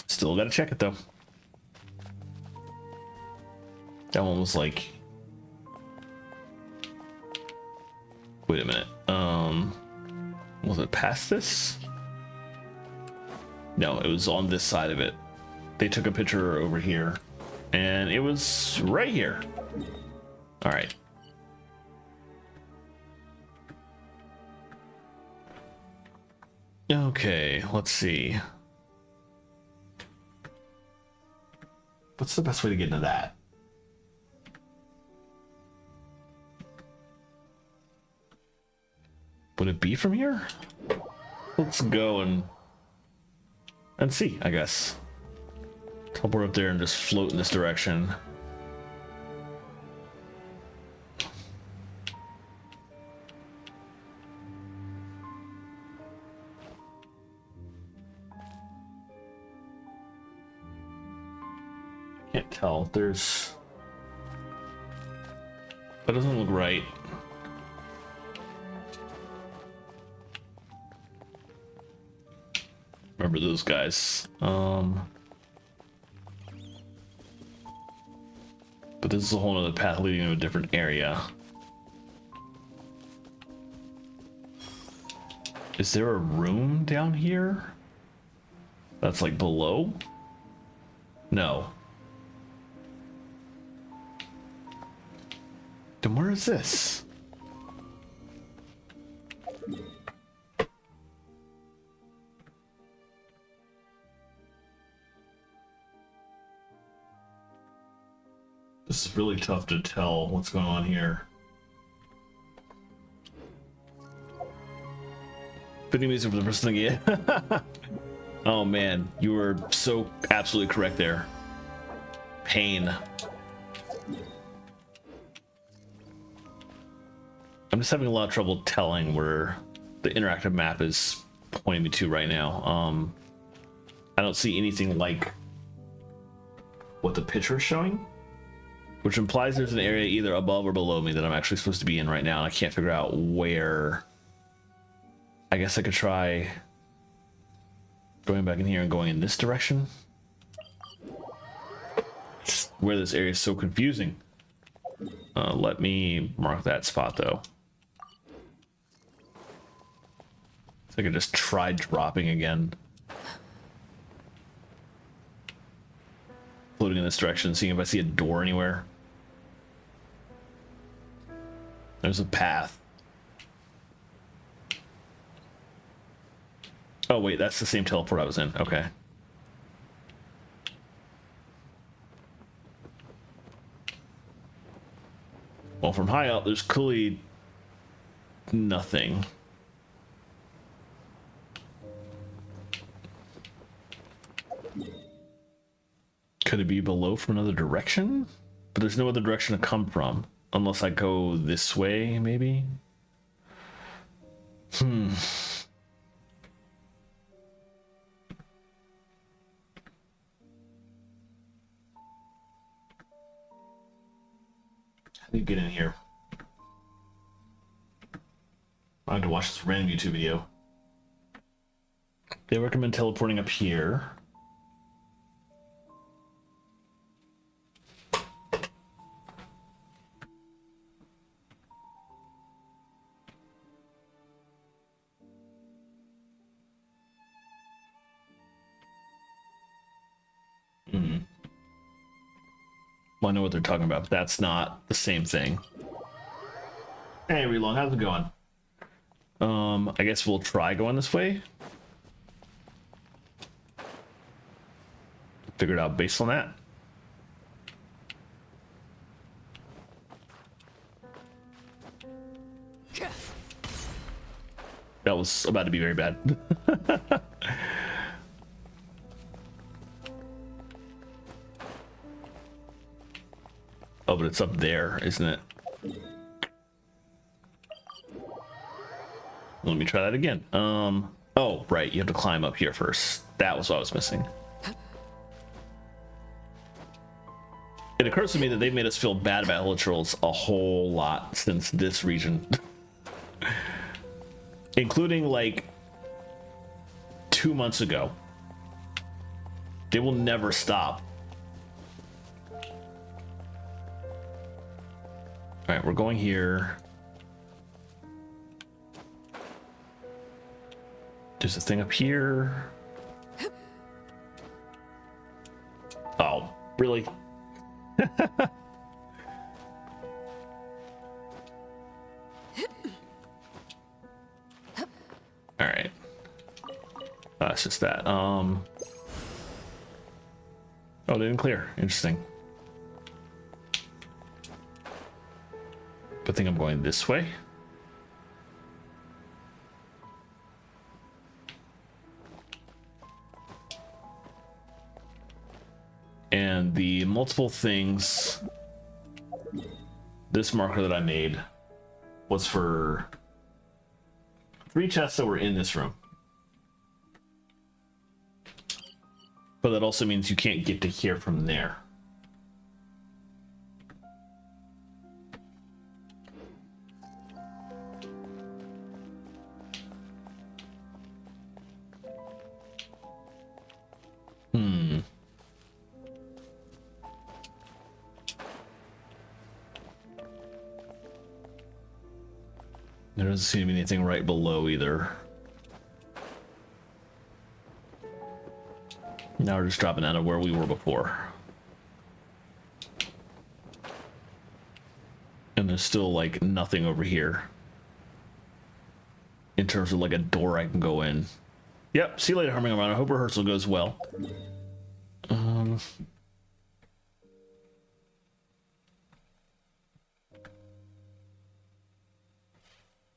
Still gotta check it though. That one was like... Wait a minute. Was it past this? No, it was on this side of it. They took a picture over here, and it was right here. All right. Okay, let's see. What's the best way to get into that? Would it be from here? Let's go and see, I guess. Teleport up there and just float in this direction. Can't tell. There's... That doesn't look right. Remember those guys. But this is a whole other path leading to a different area. Is there a room down here? That's like below? No. Then where is this? This is really tough to tell what's going on here. Fitting music for the first thing, yeah. Oh man, you were so absolutely correct there. Pain. I'm just having a lot of trouble telling where the interactive map is pointing me to right now. I don't see anything like what the picture is showing, which implies there's an area either above or below me that I'm actually supposed to be in right now, and I can't figure out where. I guess I could try going back in here and going in this direction. Just where this area is so confusing. Let me mark that spot though. So I could just try dropping again. Floating in this direction, seeing if I see a door anywhere. There's a path. Oh wait, that's the same teleport I was in. Okay. Well, from high up, there's clearly nothing. Could it be below from another direction? But there's no other direction to come from. Unless I go this way, maybe? How do you get in here? I had to watch this random YouTube video. They recommend teleporting up here. Well, I know what they're talking about, but that's not the same thing. Hey, Relong, how's it going? I guess we'll try going this way. Figure it out based on that. That was about to be very bad. Oh, but it's up there, isn't it? Let me try that again. Oh, right, you have to climb up here first. That was what I was missing. It occurs to me that they made us feel bad about Hilichurls a whole lot since this region. Including like 2 months ago. They will never stop. Alright, we're going here. There's a thing up here. Oh, really? Alright. It's just that. Oh, they didn't clear. Interesting. I think I'm going this way. And the multiple things, this marker that I made was for 3 chests that were in this room. But that also means you can't get to here from there. There doesn't seem to be anything right below either. Now we're just dropping out of where we were before. And there's still like nothing over here. In terms of like a door I can go in. Yep, see you later, Humming Around. I hope rehearsal goes well.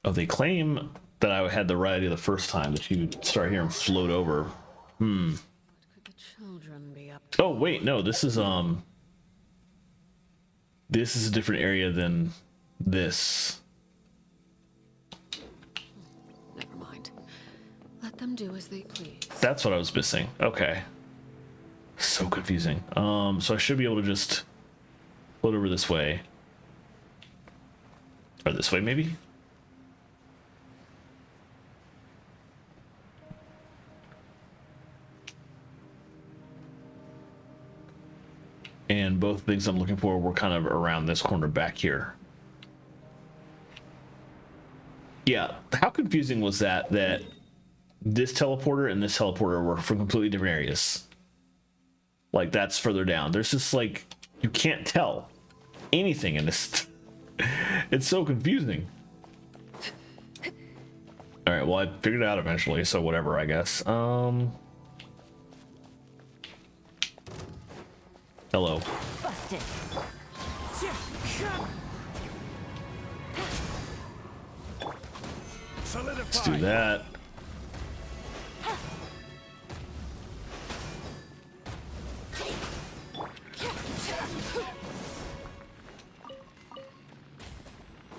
Oh, they claim that I had the right idea the first time, that you start here and float over. What could the children be up to? Oh, wait, no, this is a different area than this. Never mind. Let them do as they please. That's what I was missing. Okay. So confusing. So I should be able to just float over this way. Or this way, maybe? And both things I'm looking for were kind of around this corner back here. Yeah, how confusing was that this teleporter and this teleporter were from completely different areas? Like, that's further down. There's just, like, you can't tell anything in this. It's so confusing. Alright, well, I figured it out eventually, so whatever, I guess. Hello. Busted. Let's do that.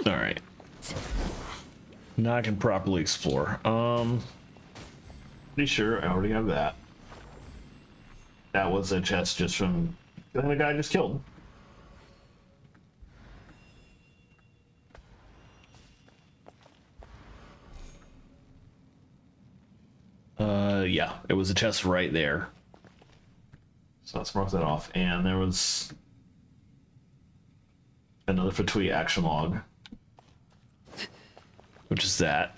All right. Now I can properly explore. Pretty sure I already have that. That was a chest just from the guy I just killed. Yeah, it was a chest right there. So let's mark that off. And there was another Fatui action log, which is that.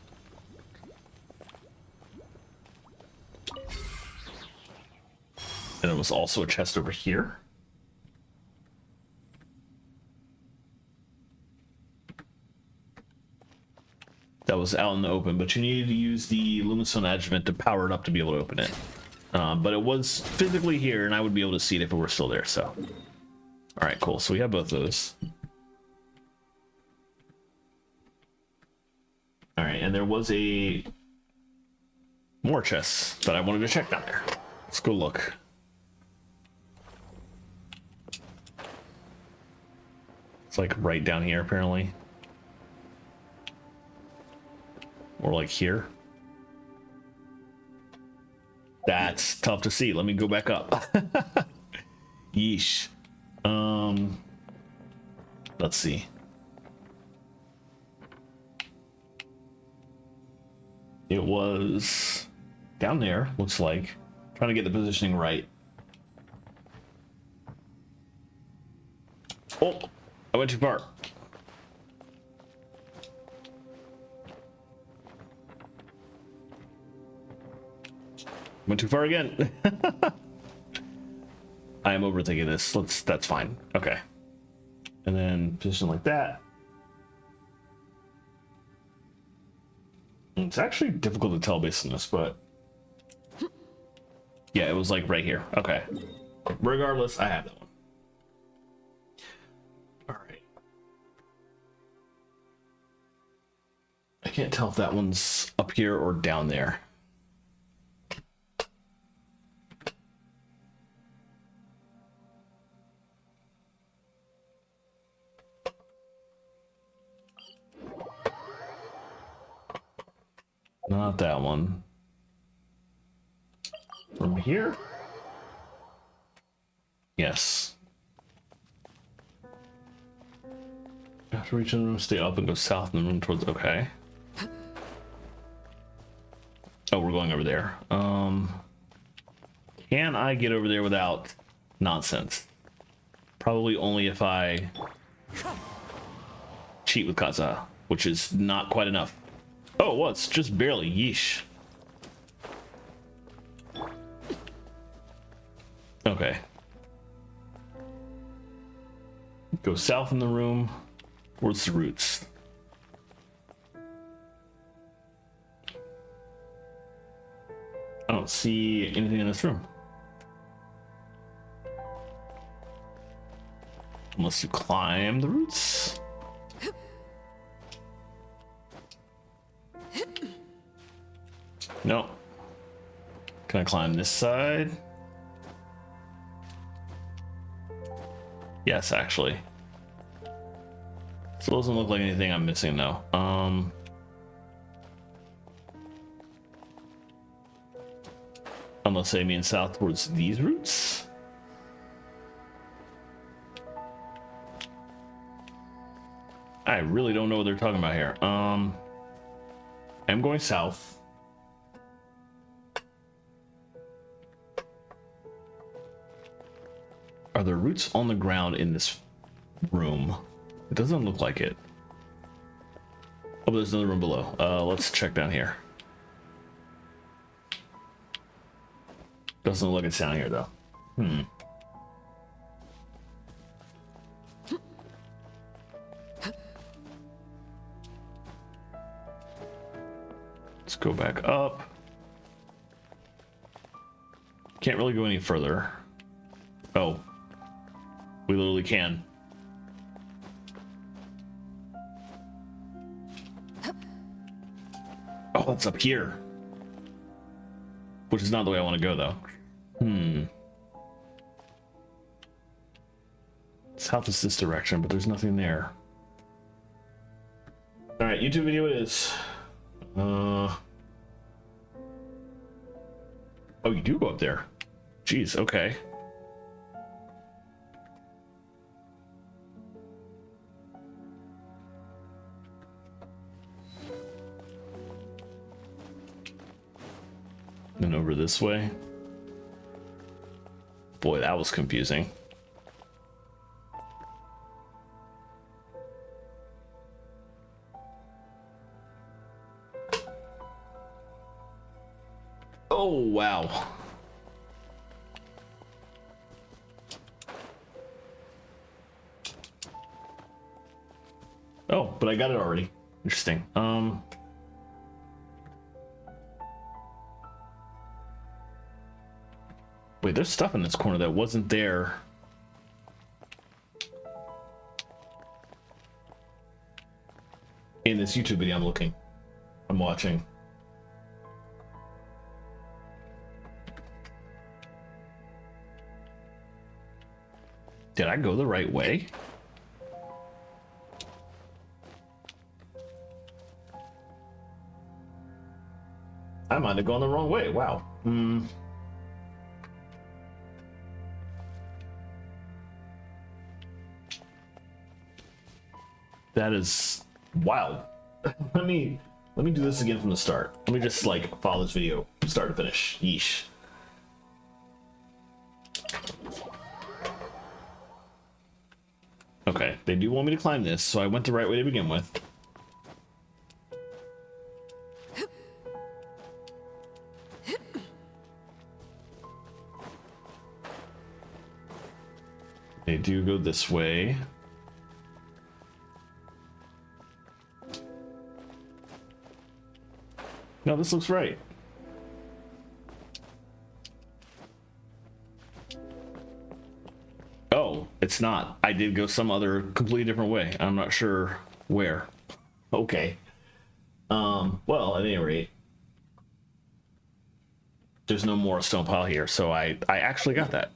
And it was also a chest over here. That was out in the open, but you needed to use the Lumistone adjuvant to power it up to be able to open it. But it was physically here, and I would be able to see it if it were still there, so. All right, cool. So we have both those. All right, and there was more chests that I wanted to check down there. Let's go look. It's like right down here, apparently. Or like here. That's tough to see. Let me go back up. Yeesh. Let's see. It was down there, looks like. Trying to get the positioning right. Oh, I went too far. Went too far again. I am overthinking this. That's fine. Okay. And then position like that. It's actually difficult to tell based on this, but yeah, it was like right here. Okay. Regardless, I have that one. All right. I can't tell if that one's up here or down there. Not that one. From here? Yes. After reaching the room, stay up and go south in the room towards... Okay. Oh, we're going over there. Can I get over there without nonsense? Probably only if I cheat with Kaza, which is not quite enough. Oh, well, it's just barely. Yeesh. Okay. Go south in the room. Where's the roots? I don't see anything in this room. Unless you climb the roots. No. Can I climb this side? Yes, actually. So it doesn't look like anything I'm missing though. Unless they mean south towards these routes. I really don't know what they're talking about here. I'm going south. Are there roots on the ground in this room? It doesn't look like it. Oh, there's another room below. Let's check down here. Doesn't look like it's down here though. Let's go back up. Can't really go any further. Oh. We literally can. Oh, that's up here. Which is not the way I want to go, though. South is this direction, but there's nothing there. Alright, YouTube video it is. Oh, you do go up there. Jeez, okay. Then over this way. Boy, that was confusing. Oh, wow. Oh, but I got it already. Interesting. Wait, there's stuff in this corner that wasn't there. In this YouTube video I'm watching. Did I go the right way? I might have gone the wrong way. Wow. That is wild. let me do this again from the start. Let me just like follow this video start to finish. Yeesh. Okay, they do want me to climb this, so I went the right way to begin with. They do go this way. No, this looks right. Oh, it's not. I did go some other completely different way. I'm not sure where. Okay. Well, at any rate, there's no more stone pile here, so I actually got that.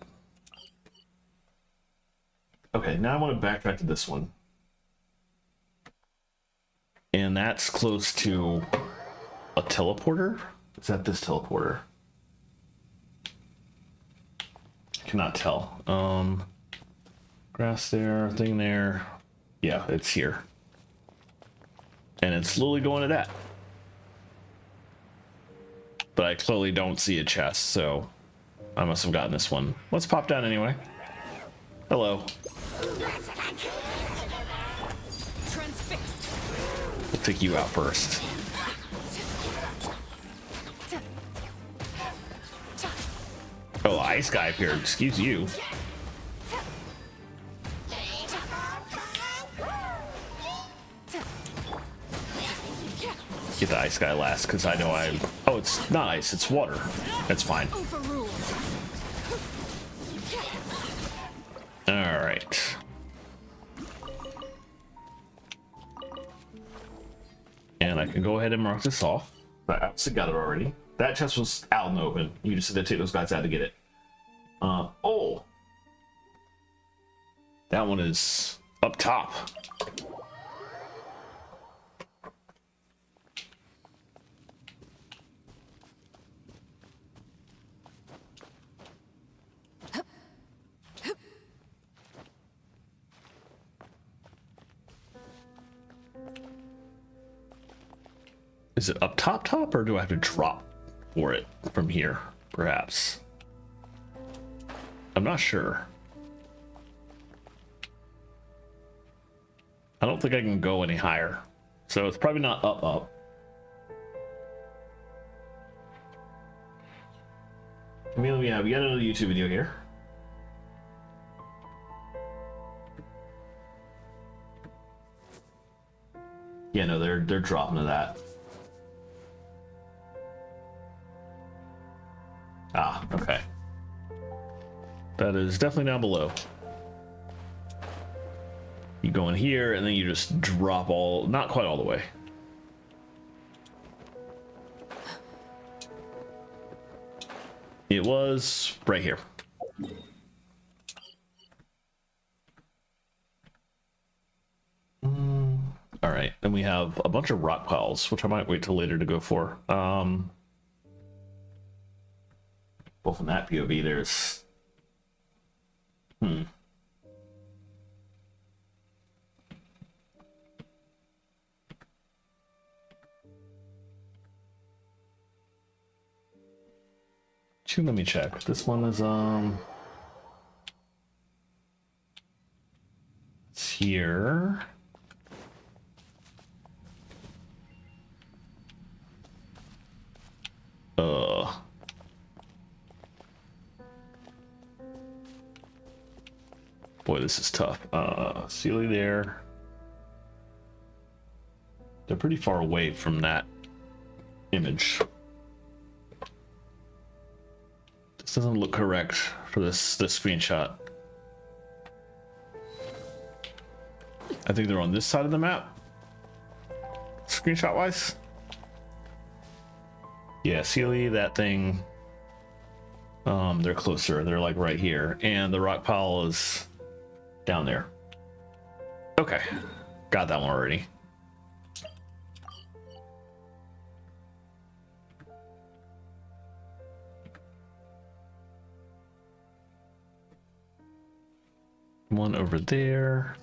Okay, now I want to backtrack to this one. And that's close to a teleporter? Is that this teleporter? Cannot tell. Grass there, thing there. Yeah, it's here. And it's slowly going to that. But I clearly don't see a chest, so I must have gotten this one. Let's pop down anyway. Hello. Transfixed. We'll take you out first. Oh, ice guy appeared. Excuse you. Get the ice guy last, because I know I'm... Oh, it's not ice, it's water. That's fine. Overruled. Alright. And I can go ahead and mark this off. I obviously got it already. That chest was out in the open. You just had to take those guys out to get it. Oh! That one is up top. Is it up top, or do I have to drop for it from here, perhaps? I'm not sure. I don't think I can go any higher, so it's probably not up. I mean, yeah, we got another YouTube video here. Yeah, no, they're dropping to that. Ah, okay. That is definitely down below. You go in here, and then you just drop all... Not quite all the way. It was right here. All right, then we have a bunch of rock piles, which I might wait till later to go for. Well, from that POV, there's... Let me check. This one is, it's here. Boy, this is tough. Sealy there. They're pretty far away from that image. This doesn't look correct for this screenshot. I think they're on this side of the map, screenshot wise. Yeah, Sealy, that thing. They're closer. They're like right here, and the rock pile is down there. Okay, got that one already. One over there.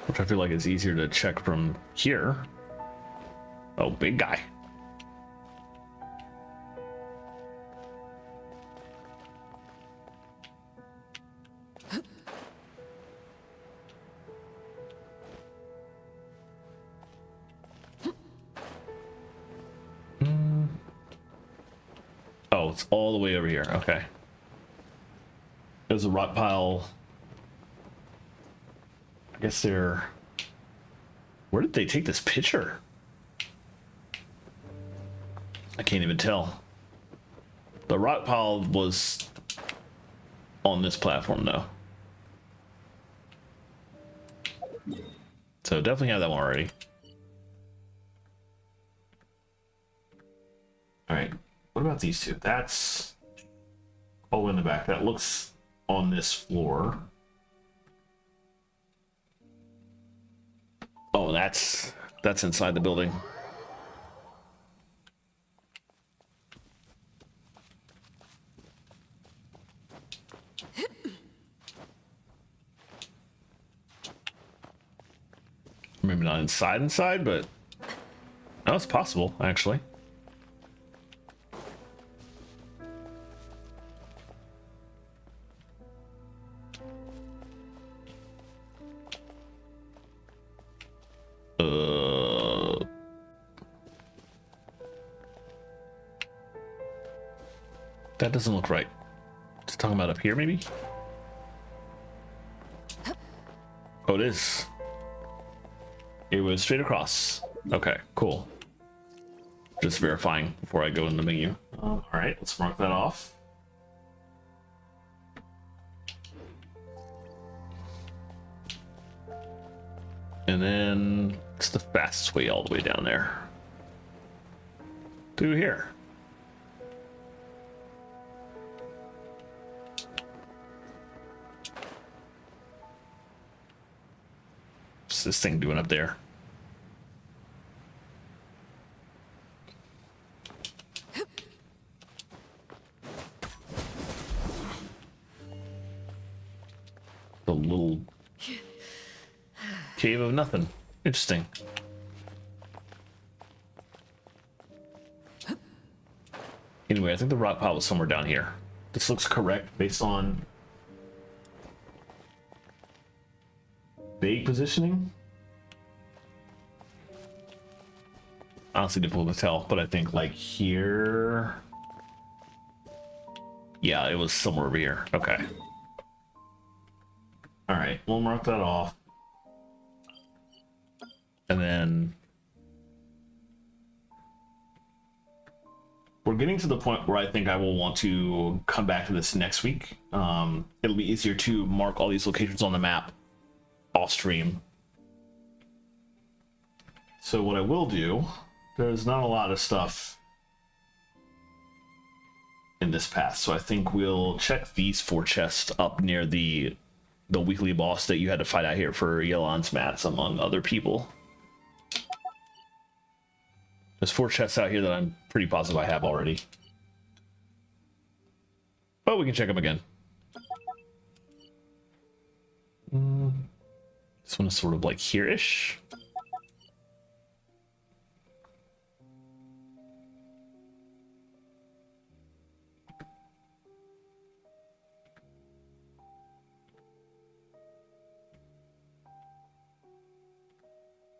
which I feel like is easier to check from here. Oh, big guy. Oh, it's all the way over here. Okay. There's a rock pile. I guess they're... Where did they take this picture? I can't even tell. The rock pile was on this platform, though. So definitely have that one already. All right. What about these two? That's all the way in the back. That looks on this floor. Oh, that's inside the building. Maybe not inside, but no, it's possible actually. That doesn't look right. Just talking about up here, maybe? Oh, it is. It was straight across. Okay, cool. Just verifying before I go in the menu. All right, let's mark that off. And then it's the fastest way all the way down there. Through here. What's this thing doing up there? The little cave of nothing. Interesting. Anyway, I think the rock pile was somewhere down here. This looks correct based on vague positioning. Honestly difficult to tell, but I think like here. Yeah, it was somewhere over here. Okay. All right, we'll mark that off. And then we're getting to the point where I think I will want to come back to this next week. It'll be easier to mark all these locations on the map off stream. So what I will do, there's not a lot of stuff in this path, so I think we'll check these 4 chests up near the weekly boss that you had to fight out here for Yelan's mats, among other people. There's 4 chests out here that I'm pretty positive I have already. But we can check them again. This one is sort of like here-ish.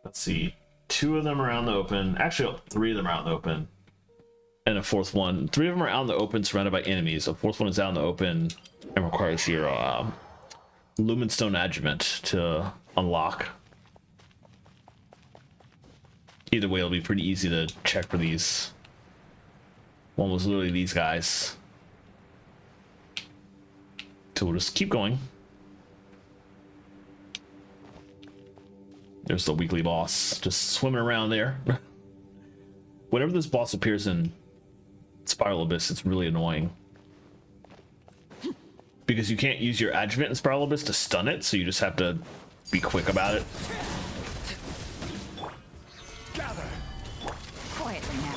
Let's see. 2 of them are out in the open. Actually, 3 of them are out in the open. And a 4th one. 3 of them are out in the open, surrounded by enemies. A 4th one is out in the open and requires your Lumenstone Adjuvant to unlock. Either way, it'll be pretty easy to check for these. One was literally these guys. So we'll just keep going. There's the weekly boss, just swimming around there. Whenever this boss appears in Spiral Abyss, it's really annoying. Because you can't use your adjuvant in Spiral Abyss to stun it, so you just have to be quick about it. Gather. Quietly now.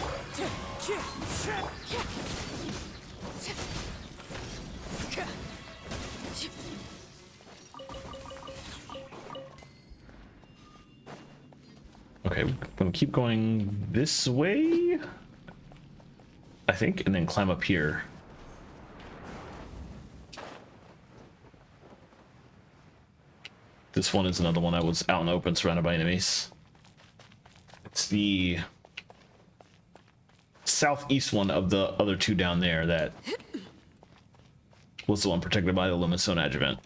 Okay, I'm gonna keep going this way, I think, and then climb up here. This one is another one that was out in the open, surrounded by enemies. It's the southeast one of the other two down there that was the one protected by the Lumistone Adjuvant.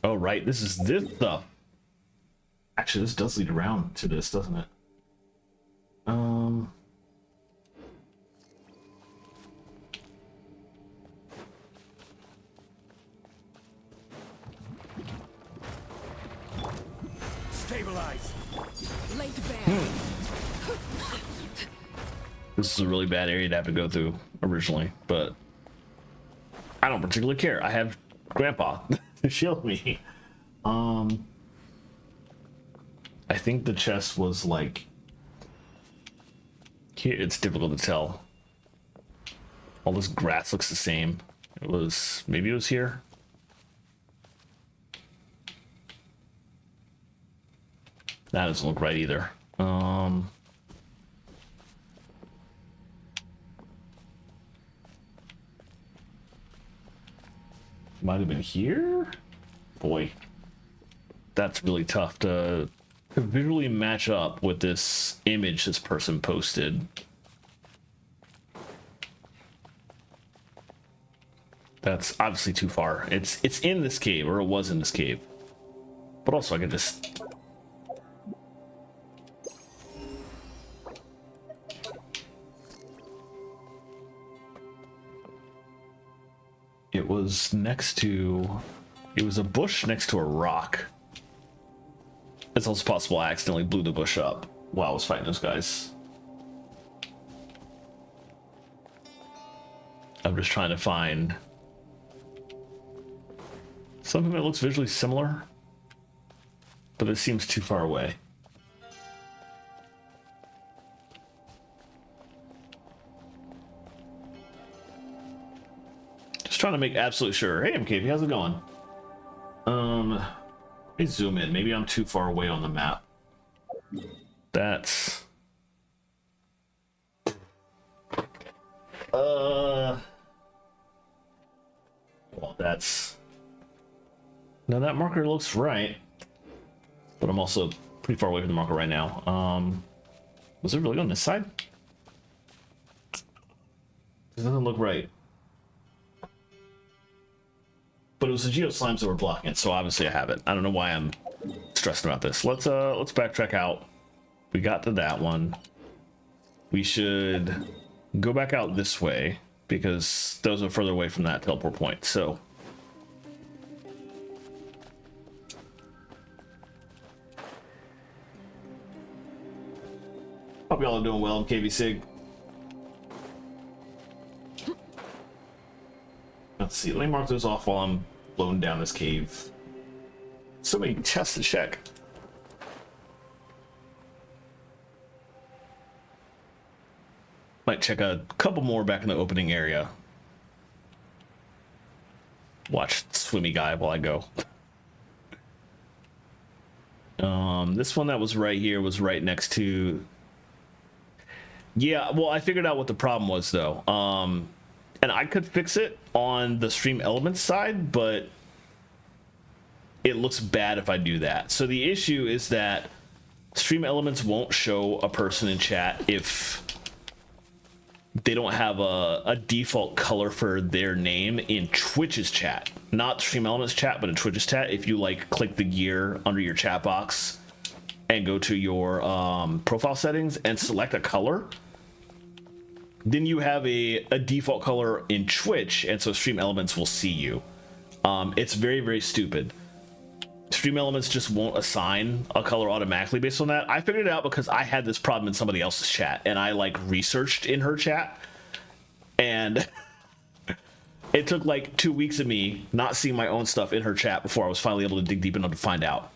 Oh, right, this is this stuff. Actually, this does lead around to this, doesn't it? Stabilize. Laid bare. This is a really bad area to have to go through originally, but I don't particularly care. I have Grandpa to shield me. I think the chest was like here. It's difficult to tell. All this grass looks the same. It was, maybe it was here. That doesn't look right either. Might have been here. Boy, that's really tough to visually match up with this image this person posted. That's obviously too far. It's in this cave, or it was in this cave. But also I could just... It was next to... It was a bush next to a rock. It's also possible I accidentally blew the bush up while I was fighting those guys. I'm just trying to find something that looks visually similar, but it seems too far away. Just trying to make absolute sure. Hey, MKV, how's it going? Let me zoom in. Maybe I'm too far away on the map. That's... Well, that's... Now that marker looks right, but I'm also pretty far away from the marker right now. Was it really on this side? It doesn't look right. But it was the Geo Slimes that were blocking it, so obviously I have it. I don't know why I'm stressed about this. Let's backtrack out. We got to that one. We should go back out this way because those are further away from that teleport point. So hope y'all are doing well, KV Sig. Let's see, let me mark those off while I'm blowing down this cave. So many chests to check. Might check a couple more back in the opening area. Watch swimmy guy while I go. This one that was right here was right next to... Yeah, well, I figured out what the problem was, though. And I could fix it on the Stream Elements side, but it looks bad if I do that. So the issue is that Stream Elements won't show a person in chat if they don't have a default color for their name in Twitch's chat. Not Stream Elements chat, but in Twitch's chat. If you like click the gear under your chat box and go to your profile settings and select a color, then you have a default color in Twitch, and so Stream Elements will see you. It's very, very stupid. Stream Elements just won't assign a color automatically based on that. I figured it out because I had this problem in somebody else's chat, and I like researched in her chat, and it took like 2 weeks of me not seeing my own stuff in her chat before I was finally able to dig deep enough to find out.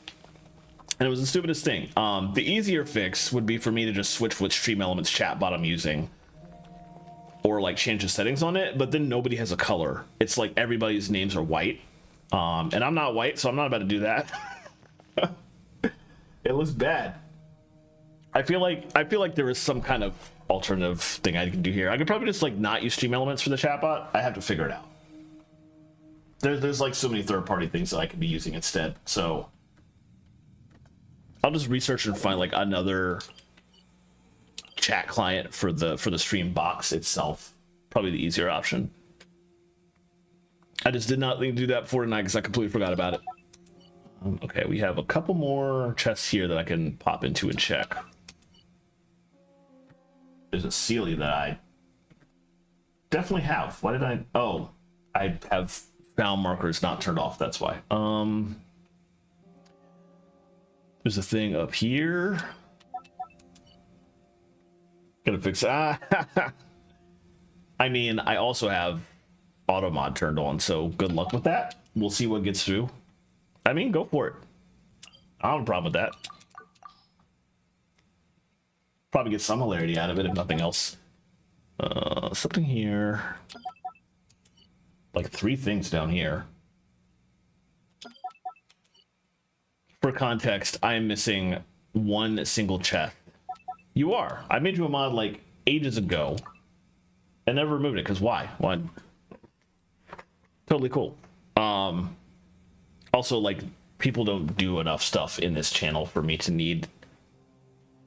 And it was the stupidest thing. The easier fix would be for me to just switch which Stream Elements chatbot I'm using, or like change the settings on it, but then nobody has a color. It's like everybody's names are white. And I'm not white, so I'm not about to do that. It looks bad. I feel like there is some kind of alternative thing I can do here. I could probably just like not use Stream Elements for the chatbot. I have to figure it out. There's like so many third-party things that I could be using instead. So I'll just research and find like another chat client for the stream box itself. Probably the easier option. I just did not think to do that before tonight because I completely forgot about it. Okay, we have a couple more chests here that I can pop into and check. There's a Sealy that I definitely have. Why did I? Oh, I have found markers not turned off. That's why. There's a thing up here. Gotta fix. I mean, I also have auto mod turned on, so good luck with that. We'll see what gets through. I mean, go for it. I don't have a problem with that. Probably get some hilarity out of it, if nothing else. Something here. Like 3 things down here. For context, I am missing 1 single chest. You are. I made you a mod like ages ago and never removed it, because why? Why? Totally cool. Also, like, people don't do enough stuff in this channel for me to need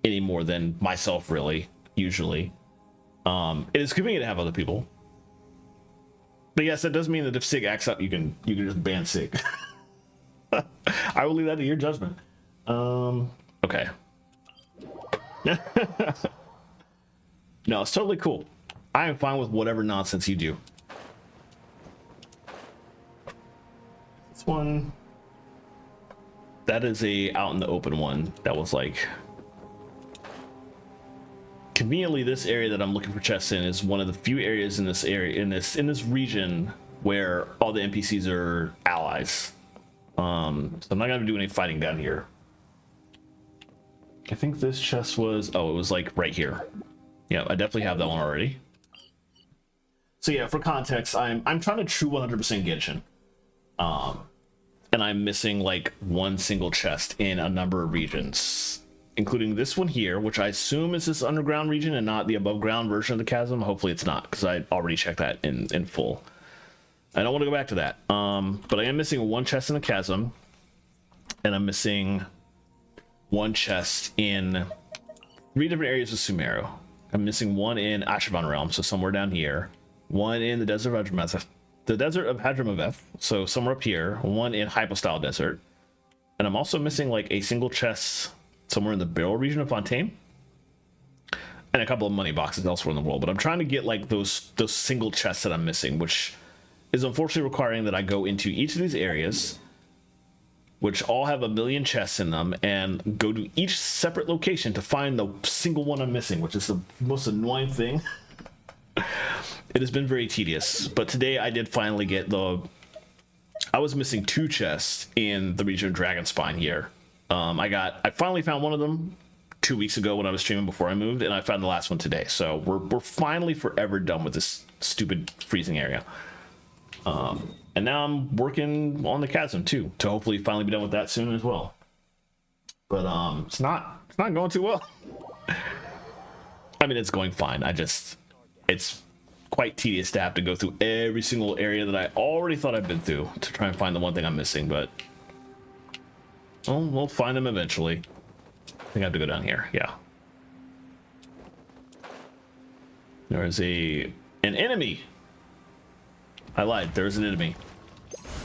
any more than myself, really, usually. It is convenient to have other people. But yes, that does mean that if Sig acts up, you can just ban Sig. I will leave that to your judgment. Okay. No, it's totally cool. I am fine with whatever nonsense you do. This one, that is a out in the open one. That was like, conveniently, this area that I'm looking for chests in is one of the few areas in this area, in this region, where all the NPCs are allies. So I'm not gonna do any fighting down here. I think this chest was, oh, it was like right here. Yeah, I definitely have that one already. So yeah, for context, I'm trying to true 100% Genshin. And I'm missing like 1 single chest in a number of regions, including this one here, which I assume is this underground region and not the above ground version of the chasm. Hopefully it's not, because I already checked that in full. I don't want to go back to that. But I am missing 1 chest in the chasm, and I'm missing 1 chest in 3 different areas of Sumeru. I'm missing 1 in Ashravan Realm, so somewhere down here. 1 in the Desert of Hadramaveth, so somewhere up here. 1 in Hypostyle Desert. And I'm also missing like a single chest somewhere in the Barrel region of Fontaine. And a couple of money boxes elsewhere in the world. But I'm trying to get like those single chests that I'm missing, which is unfortunately requiring that I go into each of these areas, which all have 1,000,000 chests in them, and go to each separate location to find the single one I'm missing, which is the most annoying thing. It has been very tedious, but today I did finally get I was missing 2 chests in the region of Dragonspine here. I finally found one of them 2 weeks ago when I was streaming before I moved, and I found the last one today. So we're finally forever done with this stupid freezing area. And now I'm working on the chasm too, to hopefully finally be done with that soon as well. But it's not going too well. I mean, it's going fine. It's quite tedious to have to go through every single area that I already thought I'd been through to try and find the one thing I'm missing, but we'll find them eventually. I think I have to go down here. Yeah. There is an enemy. I lied. There's an enemy.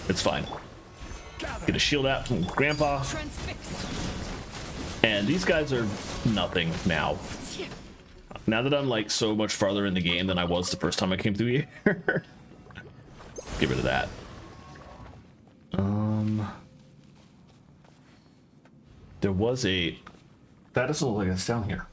It's fine. Get a shield out from Grandpa. And these guys are nothing now. Now that I'm like so much farther in the game than I was the first time I came through here. Get rid of that. There was that doesn't look like it's down here.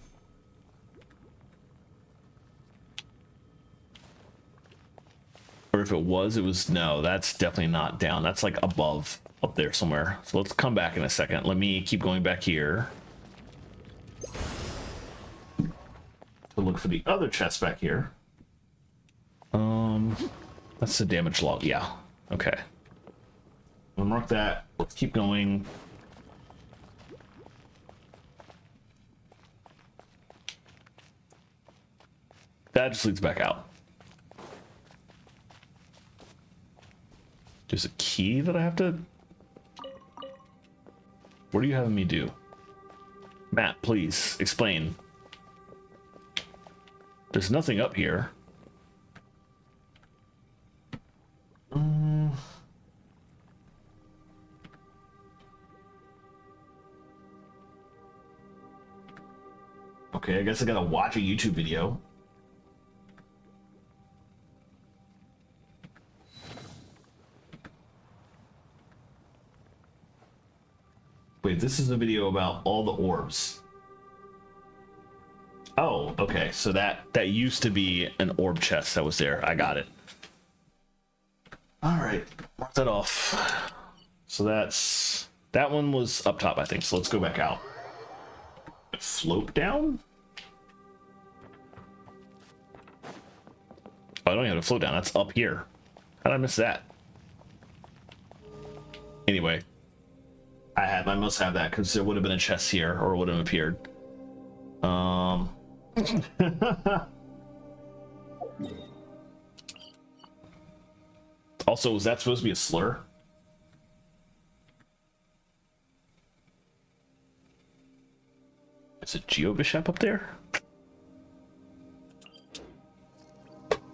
Or if it was no, that's definitely not down. That's like above up there somewhere. So let's come back in a second. Let me keep going back here to look for the other chest back here. That's the damage log. Yeah. Okay. We'll mark that. Let's keep going. That just leads back out. There's a key that I have to... What are you having me do? Matt, please, explain. There's nothing up here. Okay, I guess I gotta watch a YouTube video. Wait, this is a video about all the orbs. Oh, okay, so that used to be an orb chest that was there. I got it. All right, mark that off. So that one was up top, I think. So let's go back out. Float down? Oh, I don't even have to float down. That's up here. How did I miss that? Anyway, I must have that because there would have been a chest here, or it would have appeared. Also, was that supposed to be a slur? Is it Geobishop up there?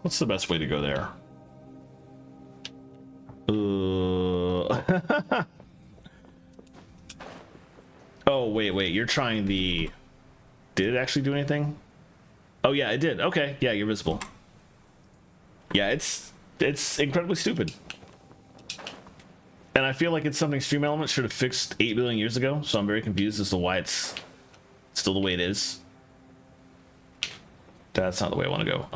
What's the best way to go there? Oh, wait, you're trying the... Did it actually do anything? Oh, yeah, it did. Okay, yeah, you're visible. Yeah, it's incredibly stupid. And I feel like it's something Stream Elements should have fixed 8 billion years ago, so I'm very confused as to why it's still the way it is. That's not the way I want to go.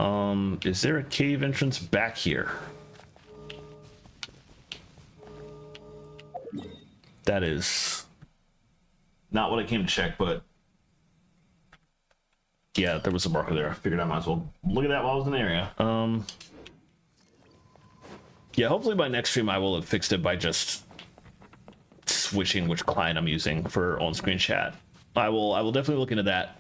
Is there a cave entrance back here? That is not what I came to check, but yeah, there was a marker there. I figured I might as well look at that while I was in the area. Yeah, hopefully by next stream I will have fixed it by just switching which client I'm using for on-screen chat. I will definitely look into that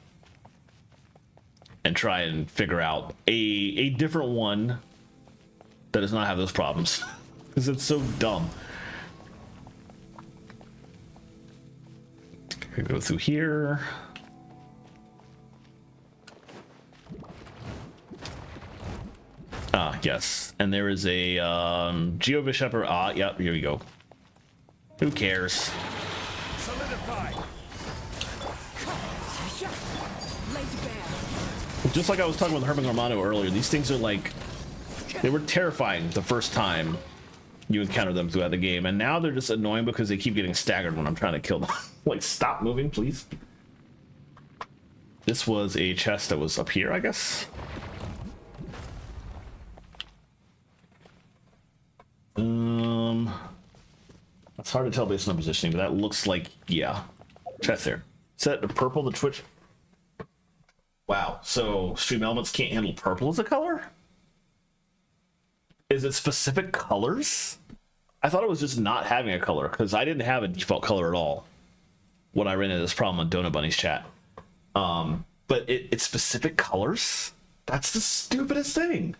and try and figure out a different one that does not have those problems because it's so dumb. Go through here. Ah, yes. And there is a Geobishopper. Ah, yep, here we go. Who cares? Solidify. Just like I was talking with Herman Armano earlier, these things are like, they were terrifying the first time you encounter them throughout the game, and now they're just annoying because they keep getting staggered when I'm trying to kill them. Like, stop moving, please. This was a chest that was up here, I guess. It's hard to tell based on positioning, but that looks like, yeah, chest there. Set to purple to Twitch. Wow, so Stream Elements can't handle purple as a color? Is it specific colors? I thought it was just not having a color, because I didn't have a default color at all when I ran into this problem on Donut Bunny's chat. But it's specific colors? That's the stupidest thing.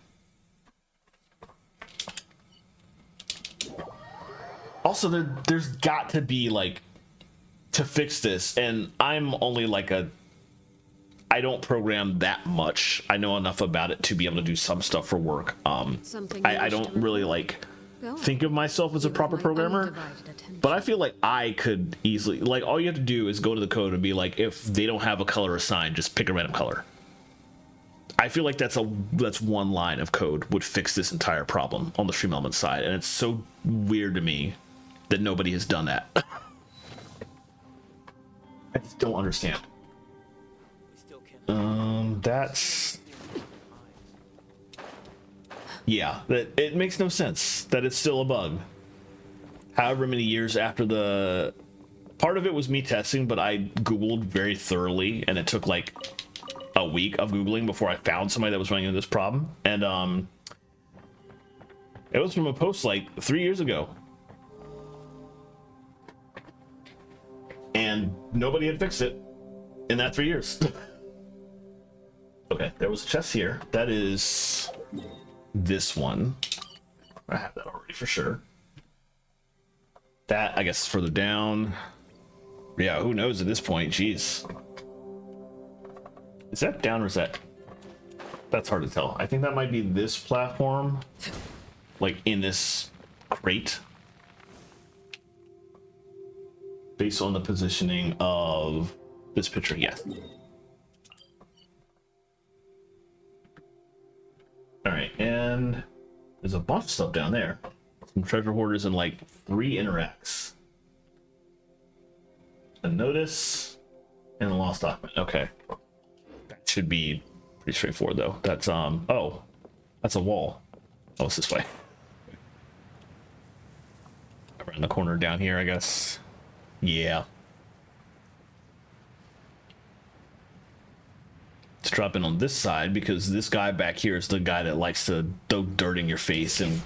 Also, there's got to be, like, to fix this, and I'm only like I don't program that much. I know enough about it to be able to do some stuff for work. I don't really, like, think of myself as a proper programmer, but I feel like I could easily, like, all you have to do is go to the code and be like, if they don't have a color assigned, just pick a random color. I feel like that's one line of code would fix this entire problem on the Stream Element side, and it's so weird to me that nobody has done that. I just don't understand. That's... Yeah, that it makes no sense that it's still a bug. however many years after the part of it was me testing, but I Googled very thoroughly, and it took like a week of Googling before I found somebody that was running into this problem. And it was from a post like 3 years ago. And nobody had fixed it in that 3 years. Okay, there was a chest here. That is this one. I have that already for sure. That, I guess, is further down. Yeah, who knows at this point? Jeez. Is that down or is that... That's hard to tell. I think that might be this platform. Like, in this crate. Based on the positioning of this picture, yes. Alright, and there's a bunch of stuff down there. Some treasure hoarders and like 3 interacts. A notice and a lost document. Okay. That should be pretty straightforward though. That's oh, that's a wall. Oh, it's this way. Around the corner down here, I guess. Yeah. Let's drop in on this side because this guy back here is the guy that likes to throw dirt in your face and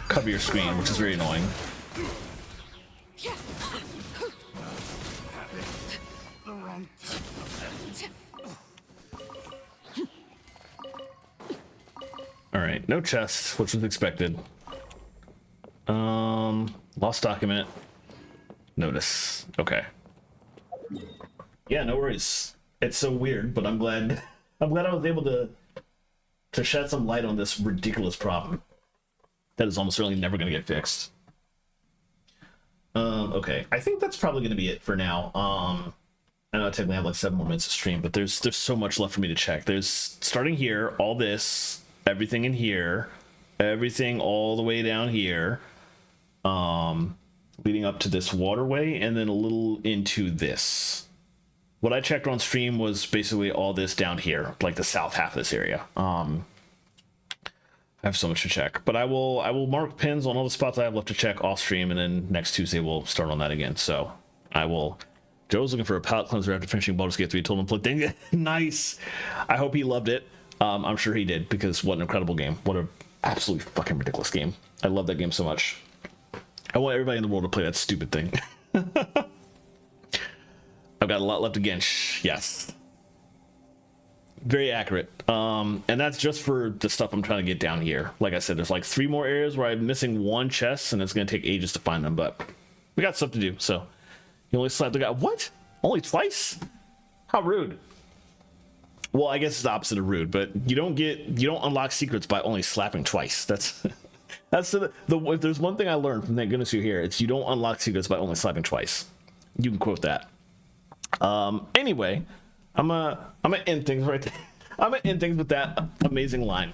cover your screen, which is very annoying. Alright, no chest, which was expected. Lost document. Notice. Okay. Yeah, no worries. It's so weird, but I'm glad I was able to shed some light on this ridiculous problem that is almost certainly never going to get fixed. Okay, I think that's probably going to be it for now. I know I technically have like 7 more minutes to stream, but there's so much left for me to check. There's starting here, all this, everything in here, everything all the way down here, leading up to this waterway, and then a little into this. What I checked on stream was basically all this down here, like the south half of this area. I have so much to check, but I will mark pins on all the spots I have left to check off stream, and then next Tuesday we'll start on that again. So I will. Joe's looking for a palate cleanser after finishing Baldur's Gate 3. Told him to play. Nice. I hope he loved it. I'm sure he did, because what an incredible game. What an absolutely fucking ridiculous game. I love that game so much. I want everybody in the world to play that stupid thing. I've got a lot left again. Yes. Very accurate. And that's just for the stuff I'm trying to get down here. Like I said, there's like 3 more areas where I'm missing 1 chest, and it's going to take ages to find them, but we got stuff to do, so. You only slap the guy. What? Only twice? How rude. Well, I guess it's the opposite of rude, but you don't unlock secrets by only slapping twice. That's if there's one thing I learned from Thank Goodness You're Here, it's you don't unlock secrets by only slapping twice. You can quote that. Anyway, I'm gonna end things right there. I'm gonna end things with that amazing line.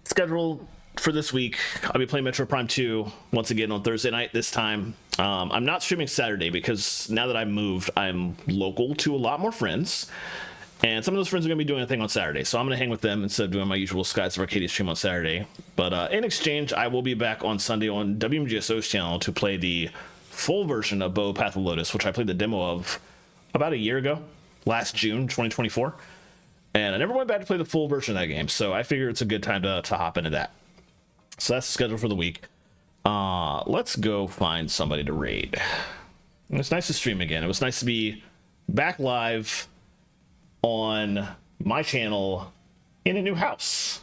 Schedule for this week, I'll be playing Metro Prime 2 once again on Thursday night this time. I'm not streaming Saturday because now that I've moved, I'm local to a lot more friends. And some of those friends are going to be doing a thing on Saturday. So I'm going to hang with them instead of doing my usual Skies of Arcadia stream on Saturday. But in exchange, I will be back on Sunday on WMGSO's channel to play the full version of Bow Path of Lotus, which I played the demo of about a year ago, last June 2024. And I never went back to play the full version of that game. So I figure it's a good time to hop into that. So that's the schedule for the week. Let's go find somebody to raid. It was nice to stream again. It was nice to be back live on my channel in a new house.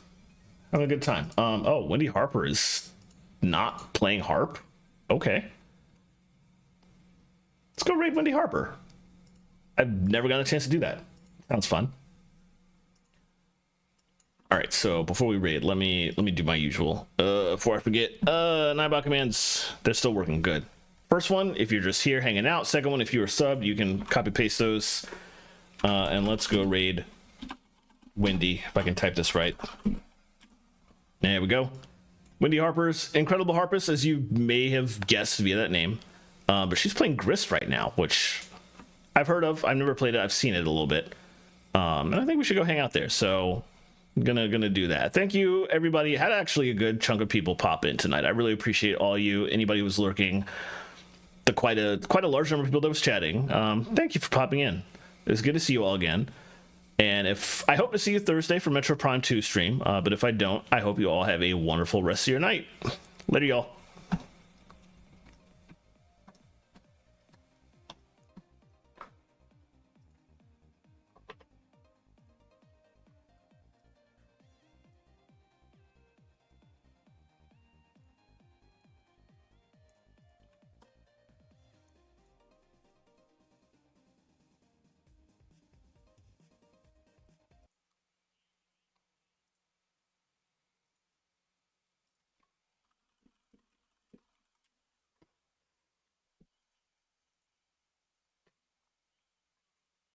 Having a good time. Oh, Wendy Harper is not playing harp? Okay. Let's go raid Wendy Harper. I've never gotten a chance to do that. Sounds fun. All right, so before we raid, let me do my usual. Before I forget, Nightbot commands, they're still working good. First one, if you're just here hanging out. Second one, if you were subbed, you can copy paste those. And let's go raid Wendy, if I can type this right. There we go. Wendy Harper's Incredible Harpist, as you may have guessed via that name. But she's playing Grist right now, which I've heard of. I've never played it. I've seen it a little bit. And I think we should go hang out there. So Gonna do that. Thank you, everybody. Had actually a good chunk of people pop in tonight. I really appreciate all you. Anybody who was lurking, the quite a large number of people that was chatting. Thank you for popping in. It was good to see you all again. And I hope to see you Thursday for Metro Prime 2 stream. But if I don't, I hope you all have a wonderful rest of your night. Later, y'all.